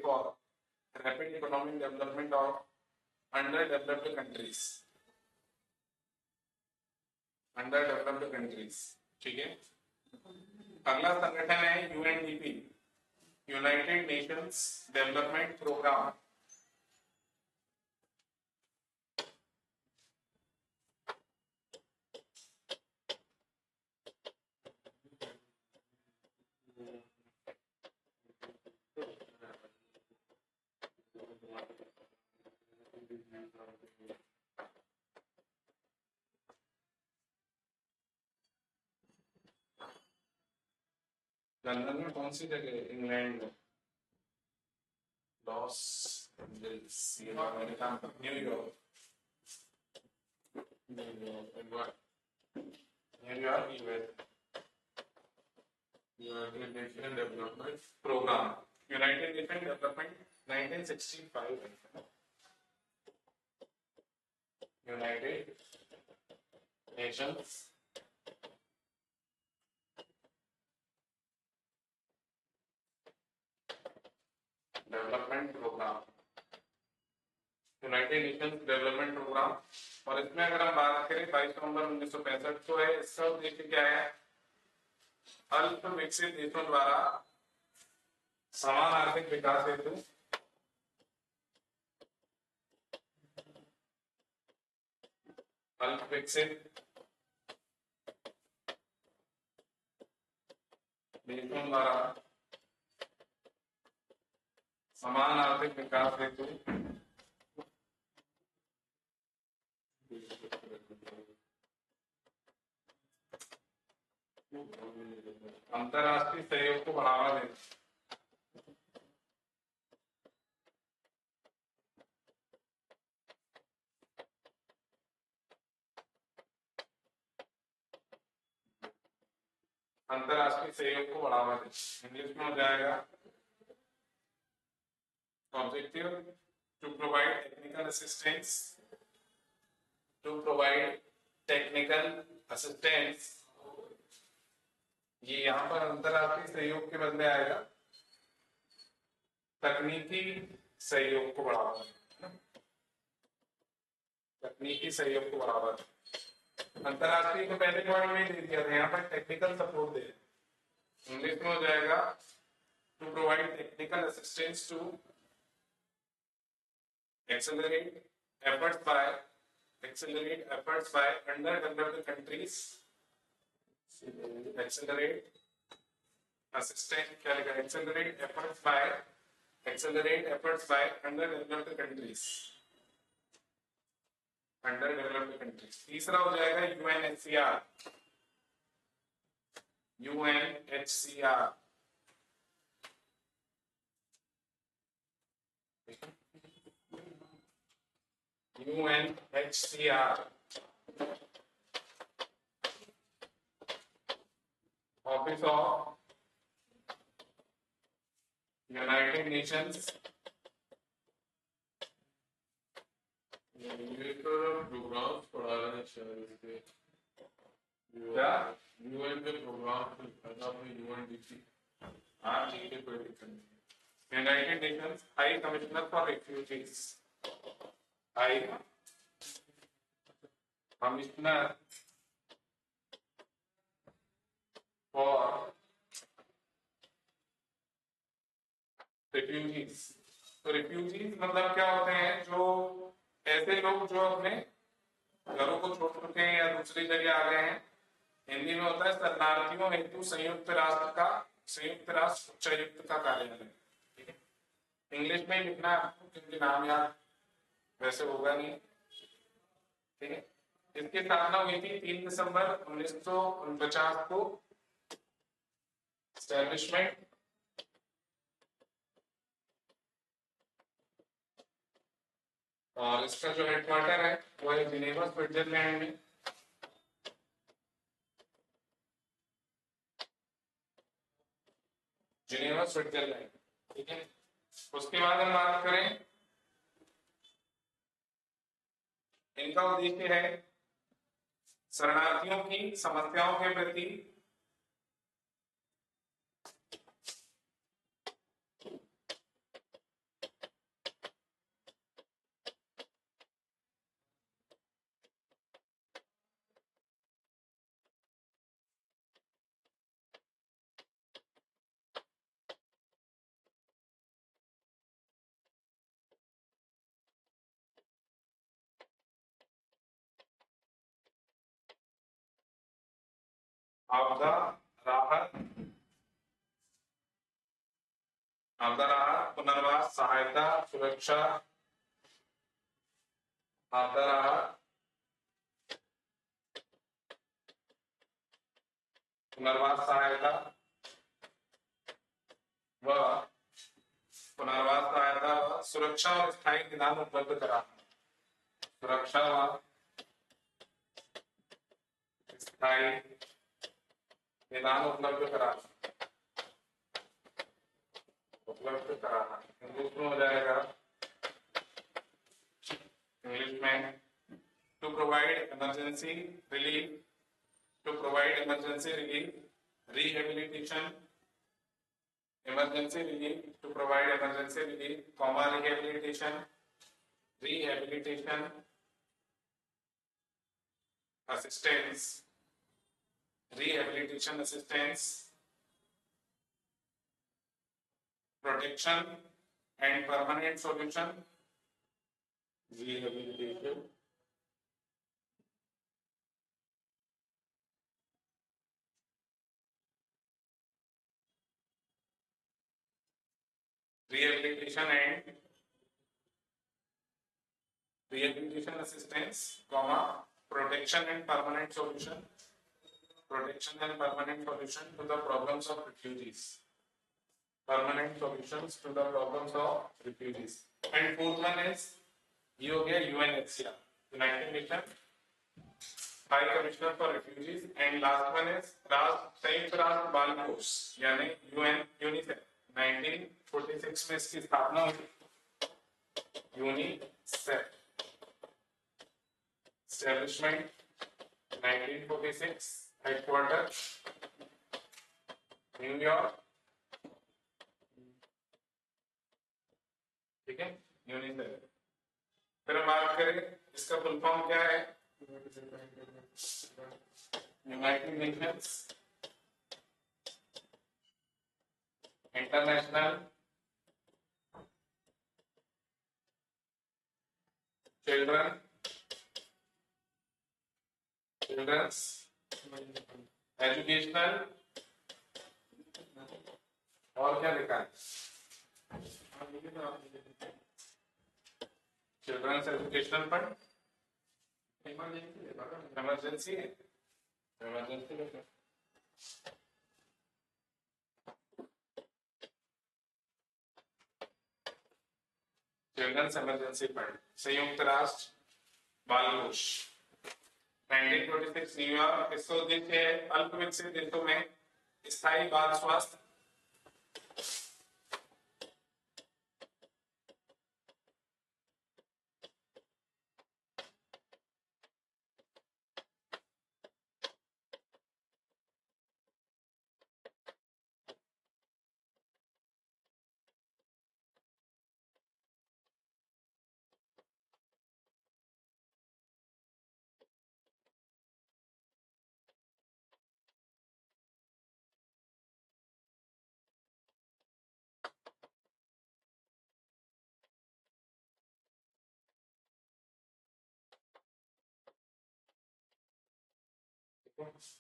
for rapid economic development of underdeveloped countries। ठीक है, अगला संगठन है UNDP, United Nations development programme. London में कौन सी जगह, इंग्लैंड में? लॉस एंजल्स, ये अमेरिका में, New York, New York US. United nation development programme, United nation development 1965, United Nations development programme, United Nations development programme. और इसमें अगर हम बात करें 22 नवंबर 1965, तो है इसका उद्देश्य क्या है? अल्प विकसित देशों द्वारा समान आर्थिक विकास हेतु अल्प विकसित देशों द्वारा समान आर्थिक विकास हेतु अंतर्राष्ट्रीय सहयोग को बढ़ावा देना। अंतर्राष्ट्रीय सहयोग को बढ़ावा देना, इंग्लिश में हो जाएगा objective to provide technical assistance, to provide technical assistance. ये यहाँ पर अंतर्राष्ट्रीय सहयोग के बदले आएगा तकनीकी सहयोग को बढ़ावा देना, तकनीकी सहयोग को बढ़ावा देना। अंतर्राष्ट्रीय को पहले पॉइंट में दे दिया था, यहाँ पर टेक्निकल सपोर्ट दे, इंग्लिश में हो जाएगा to provide technical assistance to accelerate efforts by underdeveloped countries, accelerate efforts by underdeveloped countries। तीसरा हो जाएगा UNHCR। UNHCR, Office of United Nations, ये तो प्रोग्राम्स पढ़ा रहे हैं शायद इसके, क्या यूएन के प्रोग्राम अपने यूएनडीपी। हाँ ठीक है, कोई दिक्कत नहीं। United Nations high commissioner for refugees, high commissioner for refugees. तो रिफ्यूजीज मतलब क्या होते हैं? जो ऐसे लोग जो अपने घरों को छोड़ चुके हैं या दूसरी जगह आ गए हैं। हिंदी में होता है शरणार्थियों हेतु संयुक्त राष्ट्र उच्चायुक्त का कार्यालय। ठीक है, इंग्लिश में ही लिखना है आपको क्योंकि नाम याद वैसे होगा नहीं। ठीक है, इसकी स्थापना हुई थी 3 दिसंबर 1949 को। एस्टैब्लिशमेंट और इसका जो हेडक्वार्टर है वो है जिनेवा स्विट्जरलैंड में। Geneva Switzerland. ठीक है, उसके बाद हम बात करें, इनका उद्देश्य है शरणार्थियों की समस्याओं के प्रति आपदा राहत, पुनर्वास, सहायता, सुरक्षा, आपदा राहत, पुनर्वास, सहायता, वह पुनर्वास का आया था वह सुरक्षा और स्थायी निदान उपलब्ध कराना, सुरक्षा व स्थायी निदान उपलब्ध कराना इंग्लिश में हो जाएगा, इंग्लिश में to provide emergency relief, to provide emergency relief, rehabilitation, emergency relief, to provide emergency relief, comma rehabilitation, rehabilitation, assistance, rehabilitation assistance, protection and permanent solution, rehabilitation, rehabilitation and rehabilitation assistance, comma protection and permanent solution, protection and permanent solution to the problems of refugees, permanent solutions to the problems of refugees. And fourth one is ये हो गया UNHCR, United Nations High Commissioner for Refugees, and last one is संयुक्त राष्ट्र बाल कोष यानी UN UNICEF, 1946 में इसकी स्थापना हुई, UNICEF establishment 1946, headquarter न्यूयॉर्क, ठीक है, यूनिसेफ। फिर हम बात करें इसका फुल फॉर्म क्या है, United Nations International Children's Educational, और क्या लिखा है, चिल्ड्रंस एजुकेशनल फंड, इमरजेंसी है, इमरजेंसी चिल्ड्रंस इमरजेंसी फंड, संयुक्त राष्ट्र बाल कोष 1946 न्यूयॉर्क। इसका उद्देश्य है अल्प विकसित देशों में स्थायी बाल स्वास्थ्य,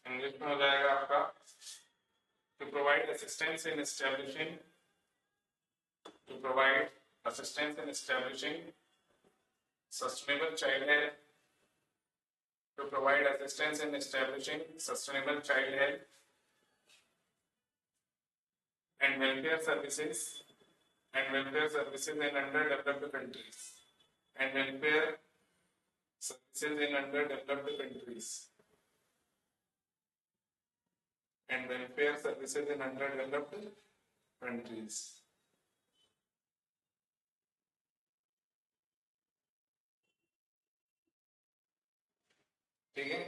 इंग्लिश में हो जाएगा आपका to provide assistance in establishing, to provide assistance in establishing sustainable child health, to provide assistance in establishing sustainable child health and welfare services in underdeveloped countries, and welfare services in underdeveloped countries, and welfare services in underdeveloped countries. ठीक है,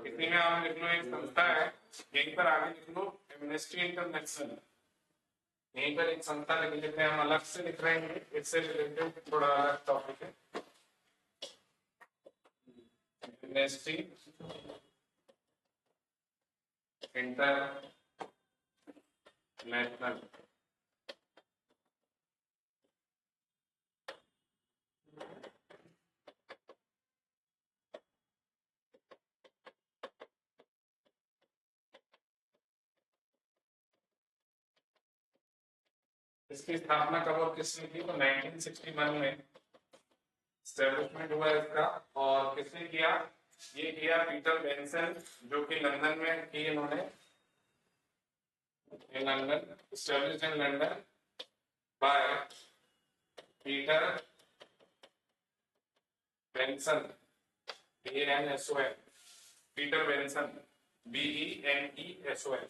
इसी में आप लिख लो, एक संस्था है, यहीं पर आगे लिख लो एमनेस्टी इंटरनेशनल, यहीं पर एक संस्था लिख लेते हैं, हम अलग से लिख रहे हैं, इससे रिलेटेड थोड़ा अलग टॉपिक है। Amnesty international. इसकी स्थापना कब और किसने की? तो 1961 में एस्टेब्लिशमेंट हुआ इसका। और किसने किया? ये किया पीटर बेंसन, जो कि लंदन में की इन्होंने, in London, established in London by Peter Benson, B-E-N-S-O-N, Peter Benson, B-E-N-E-S-O-N,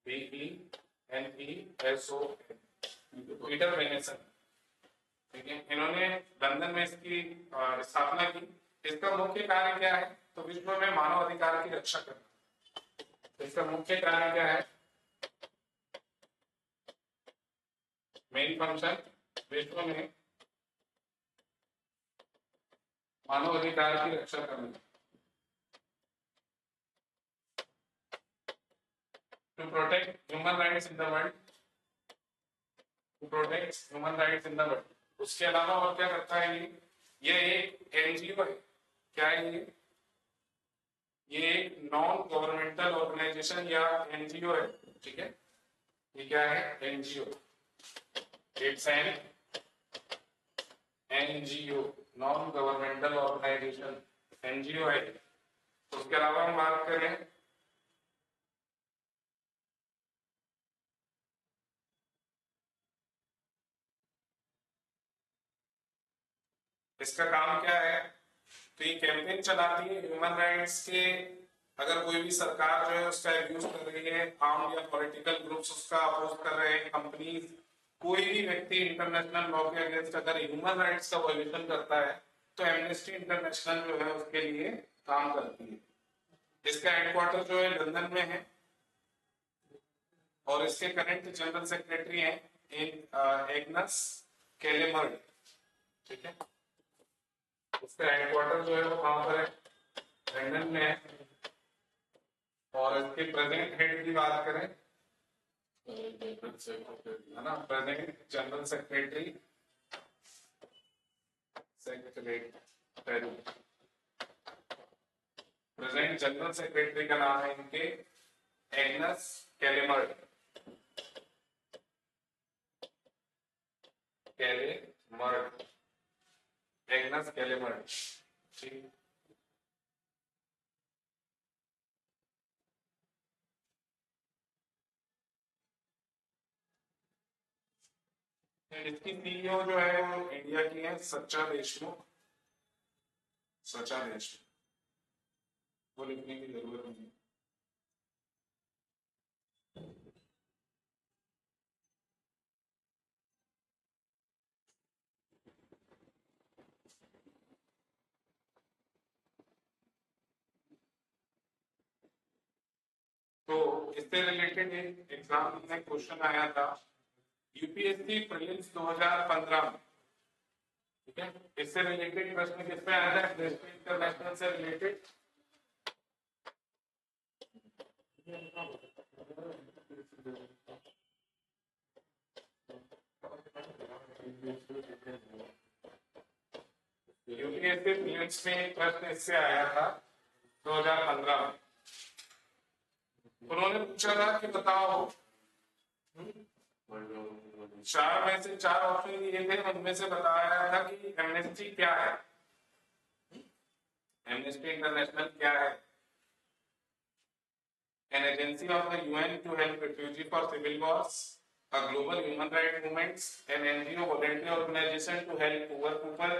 B-E-N-E-S-O-N, Peter Beneson. ठीक है, इन्होंने लंदन में इसकी स्थापना की। इसका मुख्य कार्य क्या है? तो विश्व में मानव अधिकार की रक्षा करना। इसका मुख्य कार्य क्या है? मेन फंक्शन विश्व में मानव अधिकार की रक्षा करना। To protect human rights in the world, to protect human rights in the world. उसके अलावा और क्या करता है ये एक एनजीओ है। क्या है ये एक नॉन गवर्नमेंटल ऑर्गेनाइजेशन या एनजीओ है। ठीक है, ये क्या है? NGO. It's an NGO, non governmental organization, NGO है। उसके अलावा हम बात करें इसका काम क्या है? तो ये कैंपेन चलाती है ह्यूमन राइट्स के। अगर कोई भी सरकार जो है उसका अब्यूज कर रही है, आर्म या पॉलिटिकल ग्रुप्स उसका अपोज कर रहे हैं, कंपनीज, कोई भी व्यक्ति इंटरनेशनल लॉ के अगेंस्ट अगर ह्यूमन राइट्स का वायलेशन करता है तो एमनेस्टी इंटरनेशनल जो है उसके लिए काम करती है। इसका हेडक्वार्टर जो है लंदन में है और इसके करंट जनरल सेक्रेटरी हैं एग्नस कैलेमर्ड। ठीक है, इसका हेडक्वार्टर जो है वो कहां पर है? लंदन में है। और इसके प्रेजेंट हेड की बात करें है ना, present general secretary present general secretary का नाम है इनके एग्नस कैलेमर्ड। एग्नस कैलेमर्ड। ठीक, इसकी सीईओ जो है वो इंडिया की है सच्चा देशमुख। सच्चा देशमुख, वो लिखने की जरूरत नहीं है। तो इससे रिलेटेड एक एग्जाम में क्वेश्चन आया था यूपीएससी प्रीलिम्स 2015 में। ठीक है, इससे रिलेटेड प्रश्न किस पे आया था? इंटरनेशनल से रिलेटेड। यूपीएससी प्रीलिम्स में एक प्रश्न इससे आया था 2015 में। उन्होंने पूछा था कि बताओ, 4 में से 4 ऑप्शन दिए थे, उनमें से बताया था कि एमनेस्टी क्या है, एमनेस्टी इंटरनेशनल क्या है? An agency of the UN to help refugees for civil wars, a global human rights movement, an NGO voluntary organization to help poor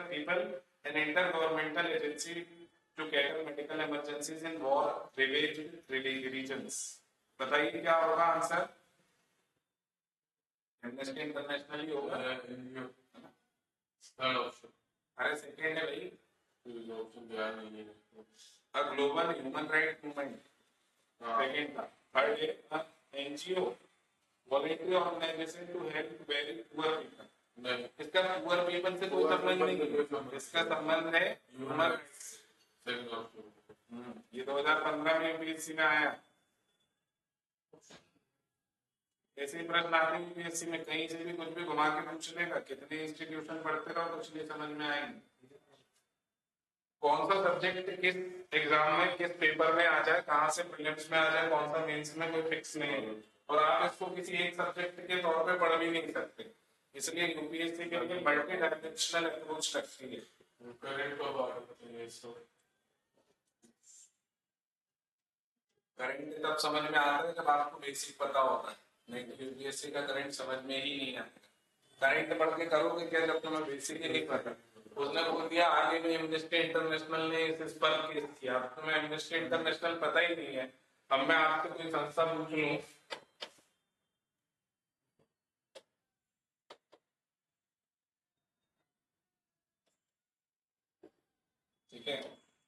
people, an intergovernmental agency to cater medical emergencies in war ravaged regions। बताइए क्या होगा answer? Amnesty international ही होगा। Third option. अरे second है भाई, option ध्यान नहीं है। a global human rights movement, second था। थर्ड है NGO voluntary organization to help very poor people. इसका पुअर पीपल से कोई संबंध नहीं है, इसका संबंध है ह्यूमन। ये 2015 में यूपीएससी में आया। ऐसे प्रश्न आते हैं यूपीएससी में, कहीं से भी कुछ भी घुमा के पूछ लेगा, कितने इंस्टीट्यूशन पढ़ते रहो कुछ नहीं समझ में आएंगे। कौन सा सब्जेक्ट किस एग्जाम में किस पेपर में आ जाए, कहाँ से प्रीलिम्स में आ जाए, कौन सा मेंस में, कोई फिक्स नहीं है। और आप इसको किसी एक सब्जेक्ट के तौर पे पढ़ भी नहीं सकते, इसलिए यूपीएससी के लिए मल्टी डायमेंशनल अप्रोच रखती है। करंट तब समझ में आता है जब आपको बेसिक पता होता है, नहीं तो यूपीएससी का करंट समझ में ही नहीं आता। करंट पढ़ के करोगे क्या जब तुम्हें बेसिक ही नहीं पता। उसने बोल दिया आगे में एमनेस्टी इंटरनेशनल ने इस पर केस किया, अब तुम्हें एमनेस्टी इंटरनेशनल पता ही नहीं है। अब मैं आपसे कोई संस्था पूछ लूं, ठीक है,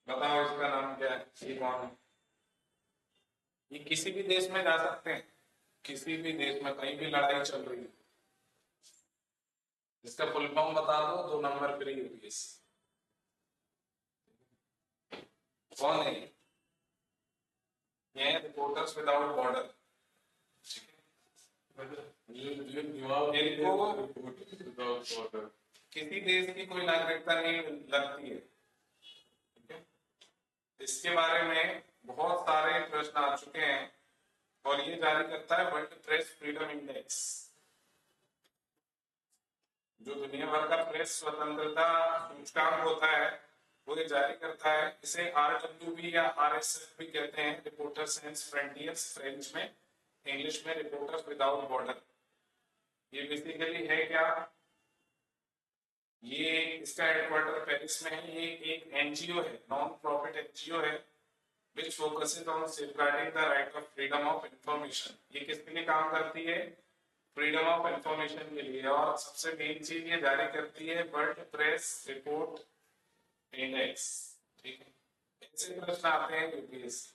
बताओ इसका नाम क्या है, ये कौन है। ये किसी भी देश में जा सकते हैं, किसी भी देश में कहीं भी लड़ाई चल रही है, इसका फुल फॉर्म बता दो, 2 नंबर फ्री यूपीएससी। कौन है ये? Reporters without border. किसी देश की कोई नागरिकता नहीं लगती है, ठीक है? इसके बारे में बहुत सारे प्रश्न आ चुके हैं और ये जारी करता है वर्ल्ड प्रेस फ्रीडम इंडेक्स, जो दुनिया भर का प्रेस स्वतंत्रता सूचकांक होता है वो ये जारी करता है। इसे RWB या RSF भी कहते हैं, रिपोर्टर्स सेंस फ्रंटियर्स फ्रेंच में, इंग्लिश में रिपोर्टर्स विदाउट बॉर्डर। ये बेसिकली है क्या, ये इसका हेडक्वार्टर पेरिस में है। ये एक एनजीओ है, नॉन प्रॉफिट एनजीओ है, which focuses on safeguarding the right of freedom of information। ये किसके लिए काम करती है? फ्रीडम ऑफ इंफॉर्मेशन के लिए। और सबसे मेन चीज ये जारी करती है वर्ल्ड प्रेस रिपोर्ट इंडेक्स, ठीक है। ऐसे प्रश्न आते हैं यूपीएससी,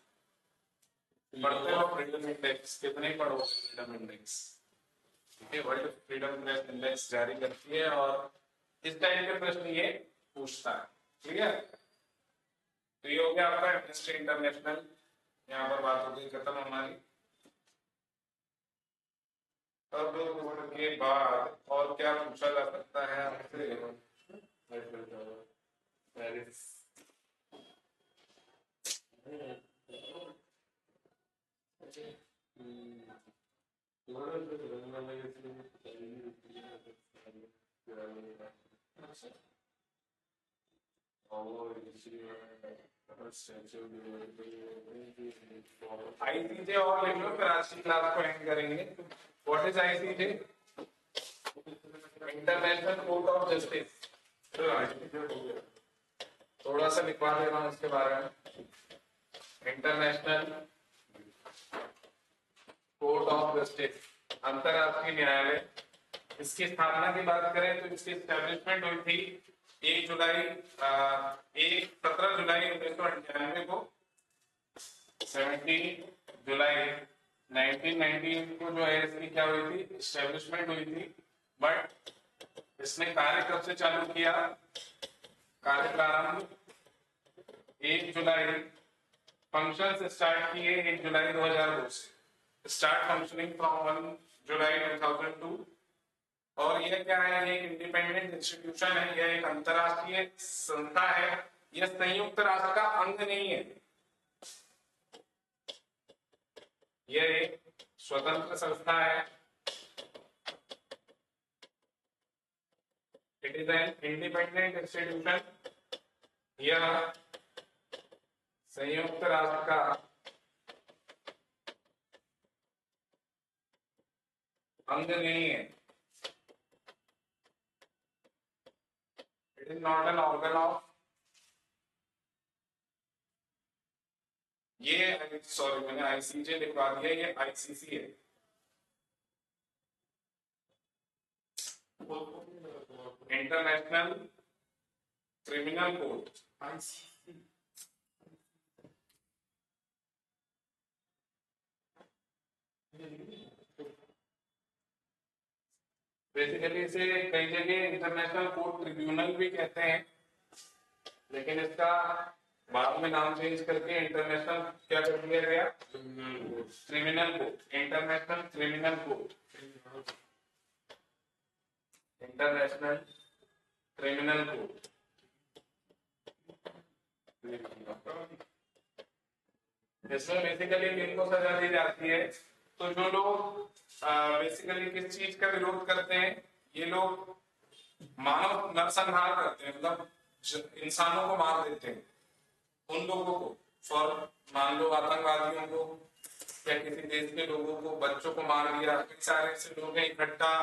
पढ़ते हो फ्रीडम इंडेक्स, कितने पढ़ो फ्रीडम इंडेक्स, ठीक है। वर्ल्ड फ्रीडम प्रेस इंडेक्स जारी करती है और इस टाइप के प्रश्न ये पूछता है, ठीक है। तो ये हो गया आपका एमनेस्टी इंटरनेशनल, यहाँ पर बात हो गई खत्म हमारी। अब के बाद और क्या पूछा जा सकता है आपसे? पेरिस आईसीजे और लिख लो, फिर आज की क्लास को एंड करेंगे। What is ICJ? International court of justice. थोड़ा सा लिखवा दे रहा हूँ इसके बारे में। इंटरनेशनल कोर्ट ऑफ जस्टिस, अंतरराष्ट्रीय न्यायालय। इसकी स्थापना की बात करें तो इसकी एस्टेब्लिशमेंट हुई थी 17 जुलाई 1998 को। 17 जुलाई 1919 को जो है इसकी क्या हुई थी, एस्टेब्लिशमेंट हुई थी। बट इसने कार्य कब से चालू किया? कार्य प्रारंभ 1 जुलाई, फंक्शंस स्टार्ट किए 1 जुलाई 2002 से, स्टार्ट फंक्शनिंग फ्रॉम 1 जुलाई 2002। और यह क्या है? ये एक इंडिपेंडेंट इंस्टीट्यूशन है, यह एक अंतरराष्ट्रीय संस्था है, यह संयुक्त राष्ट्र का अंग नहीं है, यह एक स्वतंत्र संस्था है। It is an independent institution, यह संयुक्त राष्ट्र का अंग नहीं है। It is not an organ of, ये सॉरी मैंने आईसीजे लिखवा दिया, ये आईसीसी है। इंटरनेशनल क्रिमिनल कोर्ट, बेसिकली इसे कई जगह इंटरनेशनल कोर्ट ट्रिब्यूनल भी कहते हैं, लेकिन इसका बाद में नाम चेंज करके इंटरनेशनल क्या कर दिया गया, criminal court, international criminal court, international criminal court. इसमें बेसिकली किनको सजा दी जाती है, तो जो लोग बेसिकली किस चीज का विरोध करते हैं, ये लोग मानव नरसंहार करते हैं, मतलब इंसानों को मार देते हैं, उन लोगों को, फॉर मान लो आतंकवादियों को या किसी देश के लोगों को, बच्चों को मार दिया, कई सारे ऐसे लोग हैं इकट्ठा,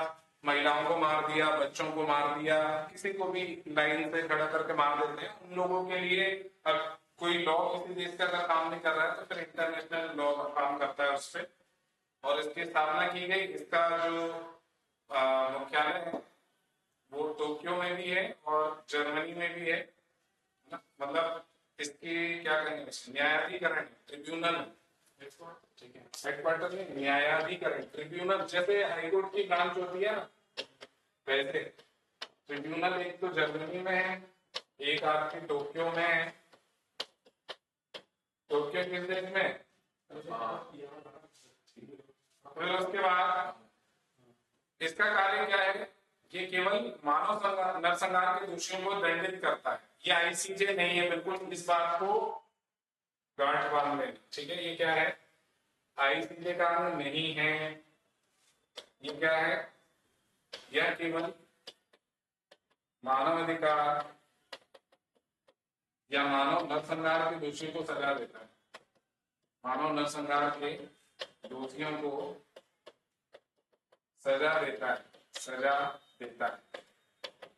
महिलाओं को मार दिया, बच्चों को मार दिया, किसी को भी लाइन से खड़ा करके मार देते हैं, उन लोगों के लिए अब कोई लॉ किसी देश का अगर काम नहीं कर रहा है तो फिर इंटरनेशनल लॉ काम करता है उस पर, और इसकी स्थापना की गई। इसका जो मुख्यालय है वो टोक्यो में भी है और जर्मनी में भी है, मतलब इसकी क्या कहेंगे, न्यायाधिकरण, ट्रिब्यूनल, ठीक है, हेडक्वार्टर में न्यायाधिकरण, ट्रिब्यूनल, जैसे हाईकोर्ट की ब्रांच होती है ना, वैसे ट्रिब्यूनल एक तो जर्मनी में है, एक आपकी टोक्यो में है। टोक्यो किस देश में? फिर उसके बाद इसका कार्य क्या है, ये केवल मानव नरसंहार के दोषियों को दंडित करता है, ये आईसीजे नहीं है, बिल्कुल इस बात को गांठ बांध लें, ठीक है। ये क्या है, आईसीजे कानून नहीं है, ये क्या है, यह केवल मानव अधिकार या मानव नरसंहार के दोषियों को सजा देता है, मानव नरसंहार के दोषियों को सजा देता है, सजा देता है।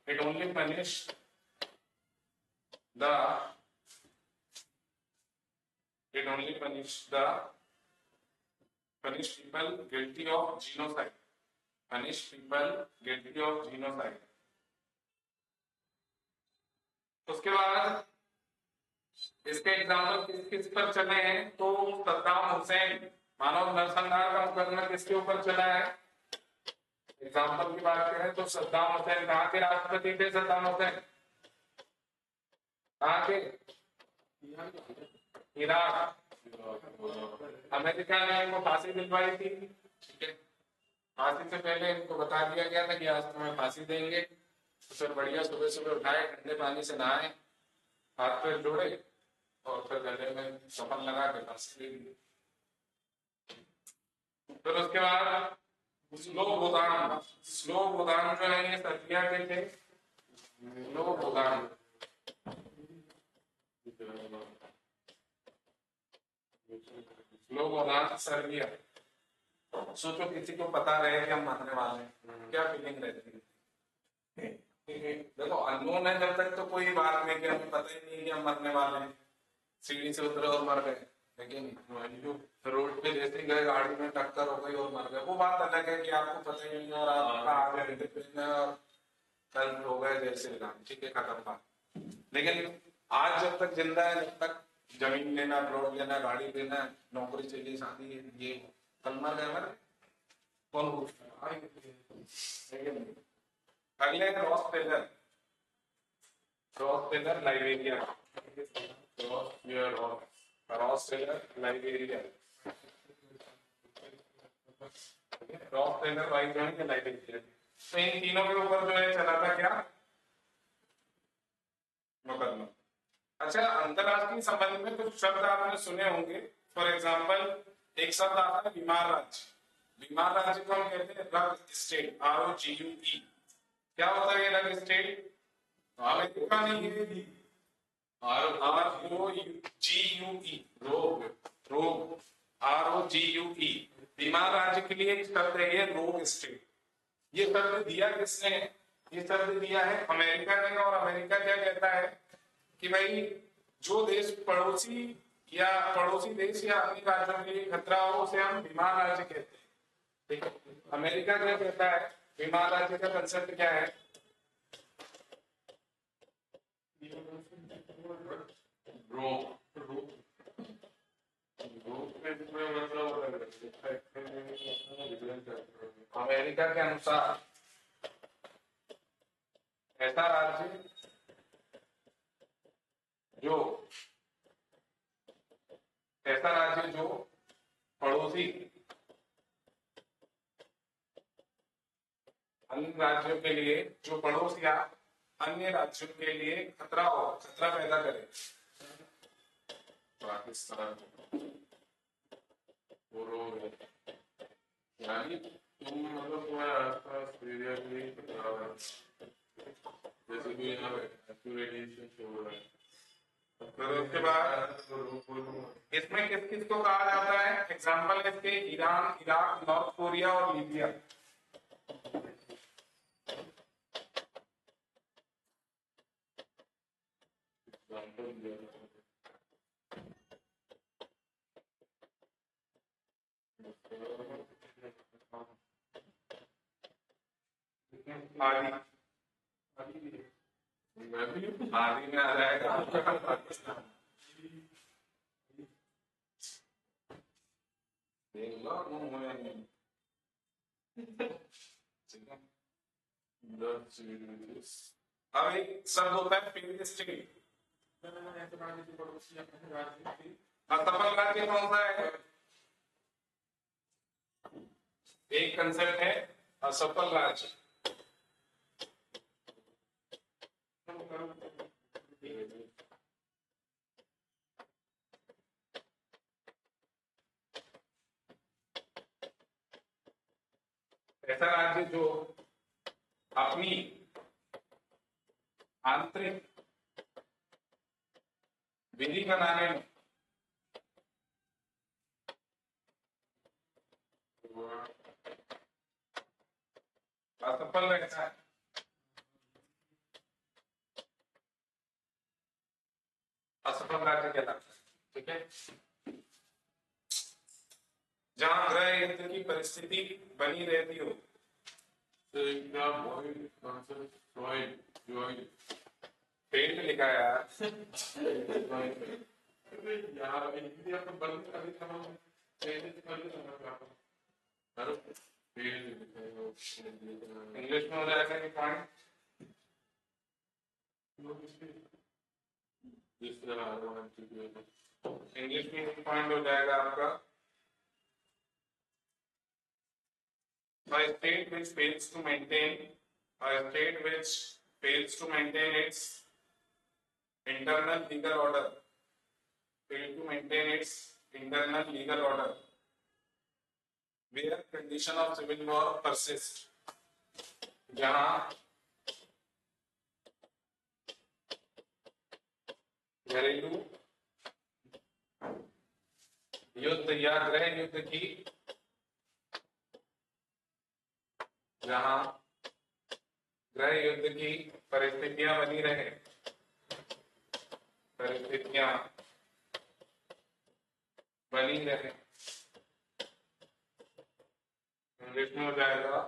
It only punish the punish people guilty of genocide, punish people guilty of genocide। उसके बाद इसके एग्जाम्पल किस किस पर चले हैं, तो सद्दाम हुसैन, मानव नरसंहार का मुकदमा किसके ऊपर चला है, एग्जाम्पल की बात करें तो सद्दाम हुसैन कहाँ के राष्ट्रपति थे, सद्दाम हुसैन कहाँ के, इराक, अमेरिका ने इनको फांसी दिलवाई थी, ठीक है, फांसी से पहले इनको बता दिया गया था कि आज तुम्हें फांसी देंगे, तो फिर बढ़िया सुबह सुबह उठाए, ठंडे पानी से नहाए, हाथ पैर जोड़े और फिर गले में कफन लगा के फांसी दे दी। फिर उसके बाद स्लोबोदान, स्लोबोदान जो है ये सर्बिया के थे, स्लोबोदान, स्लोबोदान सर्बिया। सोचो किसी को पता रहे कि हम मरने वाले हैं, क्या फीलिंग रहती है। देखो अननोन है जब तक तो कोई बात नहीं, कि हमें पता ही नहीं कि हम मरने वाले हैं, सीढ़ी से उतरे और मर गए, लेकिन रोड पे जैसे गए गाड़ी में टक्कर हो गई और मर गए, वो बात अलग है कि आपको पता ही नहीं और आपका और कल हो गए जैसे, ठीक है, खत्म बात। लेकिन आज जब तक जिंदा है, जब तक जमीन लेना, प्लॉट लेना, गाड़ी लेना, नौकरी चाहिए, शादी, ये कल मर गए मर, कौन पूछता। अगले Ross Taylor, Ross Taylor Liberia, Ross Taylor Liberia, Ross Taylor Liberia. तो इन तीनों के ऊपर जो है चला था क्या, मुकदमा। अच्छा, अंतरराष्ट्रीय संबंध में कुछ शब्द आपने सुने होंगे, फॉर एग्जाम्पल एक शब्द आता है बीमार राज्य। बीमार राज्य को हम कहते हैं रग स्टेट, ROGUE। क्या होता है ये रग स्टेट, अमेरिका नहीं है, ROGUE, रोग, रोग, ROGUE। बीमार राज्य के लिए एक शब्द है ये रोग स्टेट। ये शब्द दिया किसने, ये शब्द दिया है अमेरिका ने, और अमेरिका क्या कहता है कि भाई जो देश पड़ोसी या पड़ोसी देश या अन्य राज्यों के लिए खतरा हो उसे हम बीमार राज्य कहते हैं, ठीक है। अमेरिका क्या कहता है, बीमार राज्य का कंसेप्ट क्या है, अमेरिका के अनुसार ऐसा राज्य जो ऐसा राज्य जो पड़ोसी अन्य राज्यों के लिए, जो पड़ोस या अन्य राज्यों के लिए खतरा पैदा करे। पाकिस्तान और यानी तुम मतलब तुम्हारे आसपास एरिया में जैसे कि यहाँ रेडिएशन हो रहा है, फिर उसके बाद इसमें किस किस को कहा जाता है? एग्जाम्पल इसके ईरान, इराक, नॉर्थ कोरिया और लीबिया। आदि आदि में आ जाएगा पाकिस्तान। देख लो अब एक शब्द होता है फेल्ड स्टेट। असफल राज्य कौन सा है? एक कंसेप्ट है असफल राज्य। ऐसा राज्य जो अपनी आंतरिक विधि बनाने में असफल रहता है, असफल राज्य कहलाता है। ठीक है, जहां ग्रह यंत्र की परिस्थिति बनी रहती हो। तो क्या बॉइल आंसर जॉइंट पेट में लिखा है यार। यार हिंदी अपन बंद कर देते हम पहले से कर देते इंग्लिश में हो जाएगा कि पॉइंट इंग्लिश में पॉइंट हो जाएगा आपका। A state which fails to maintain its internal legal order, where condition of civil war persist, जहां घरेलू युद्ध या गृह युद्ध की परिस्थितियां बनी रहे, इंग्लिश में हो जाएगा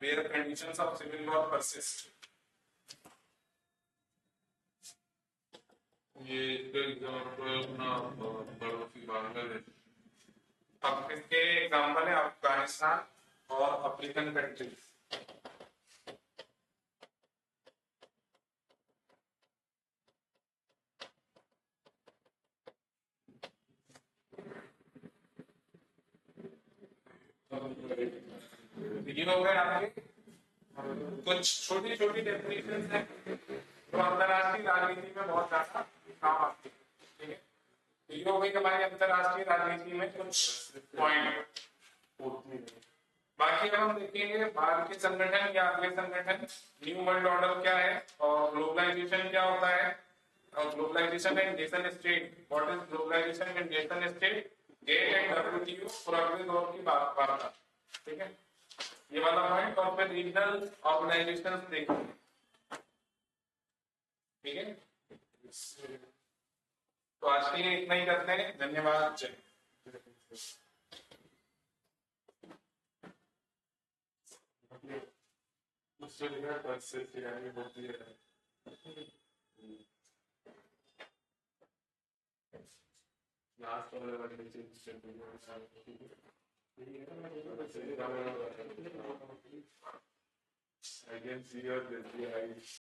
where conditions of civil war persist। ये इसका एग्जाम्पल अपना पड़ोसी बांग्लादेश। अब इसके एग्जाम्पल है अफगानिस्तान और अफ्रीकन कंट्रीज। ये हो गए आपके कुछ छोटी छोटी डेफिनेशन है जो अंतरराष्ट्रीय राजनीति में बहुत ज्यादा काम आती है। ठीक है, ये हो गई हमारी अंतरराष्ट्रीय राजनीति में कुछ पॉइंट। बाकी अब हम देखेंगे बाहर के संगठन या अगले संगठन, न्यू वर्ल्ड ऑर्डर क्या है और ग्लोबलाइजेशन क्या होता है, और globalization and nation state, what is globalization and nation state, GATT and WTO और अगले दौर की वार्ता। ठीक है, ये वाला पॉइंट और फिर रीजनल ऑर्गेनाइजेशंस देखेंगे। ठीक है, तो आज के लिए इतना ही करते हैं। धन्यवाद। जय उससे लिखा परिस्थिति यानी होती है लास्ट वाले वाले I can see your eyes.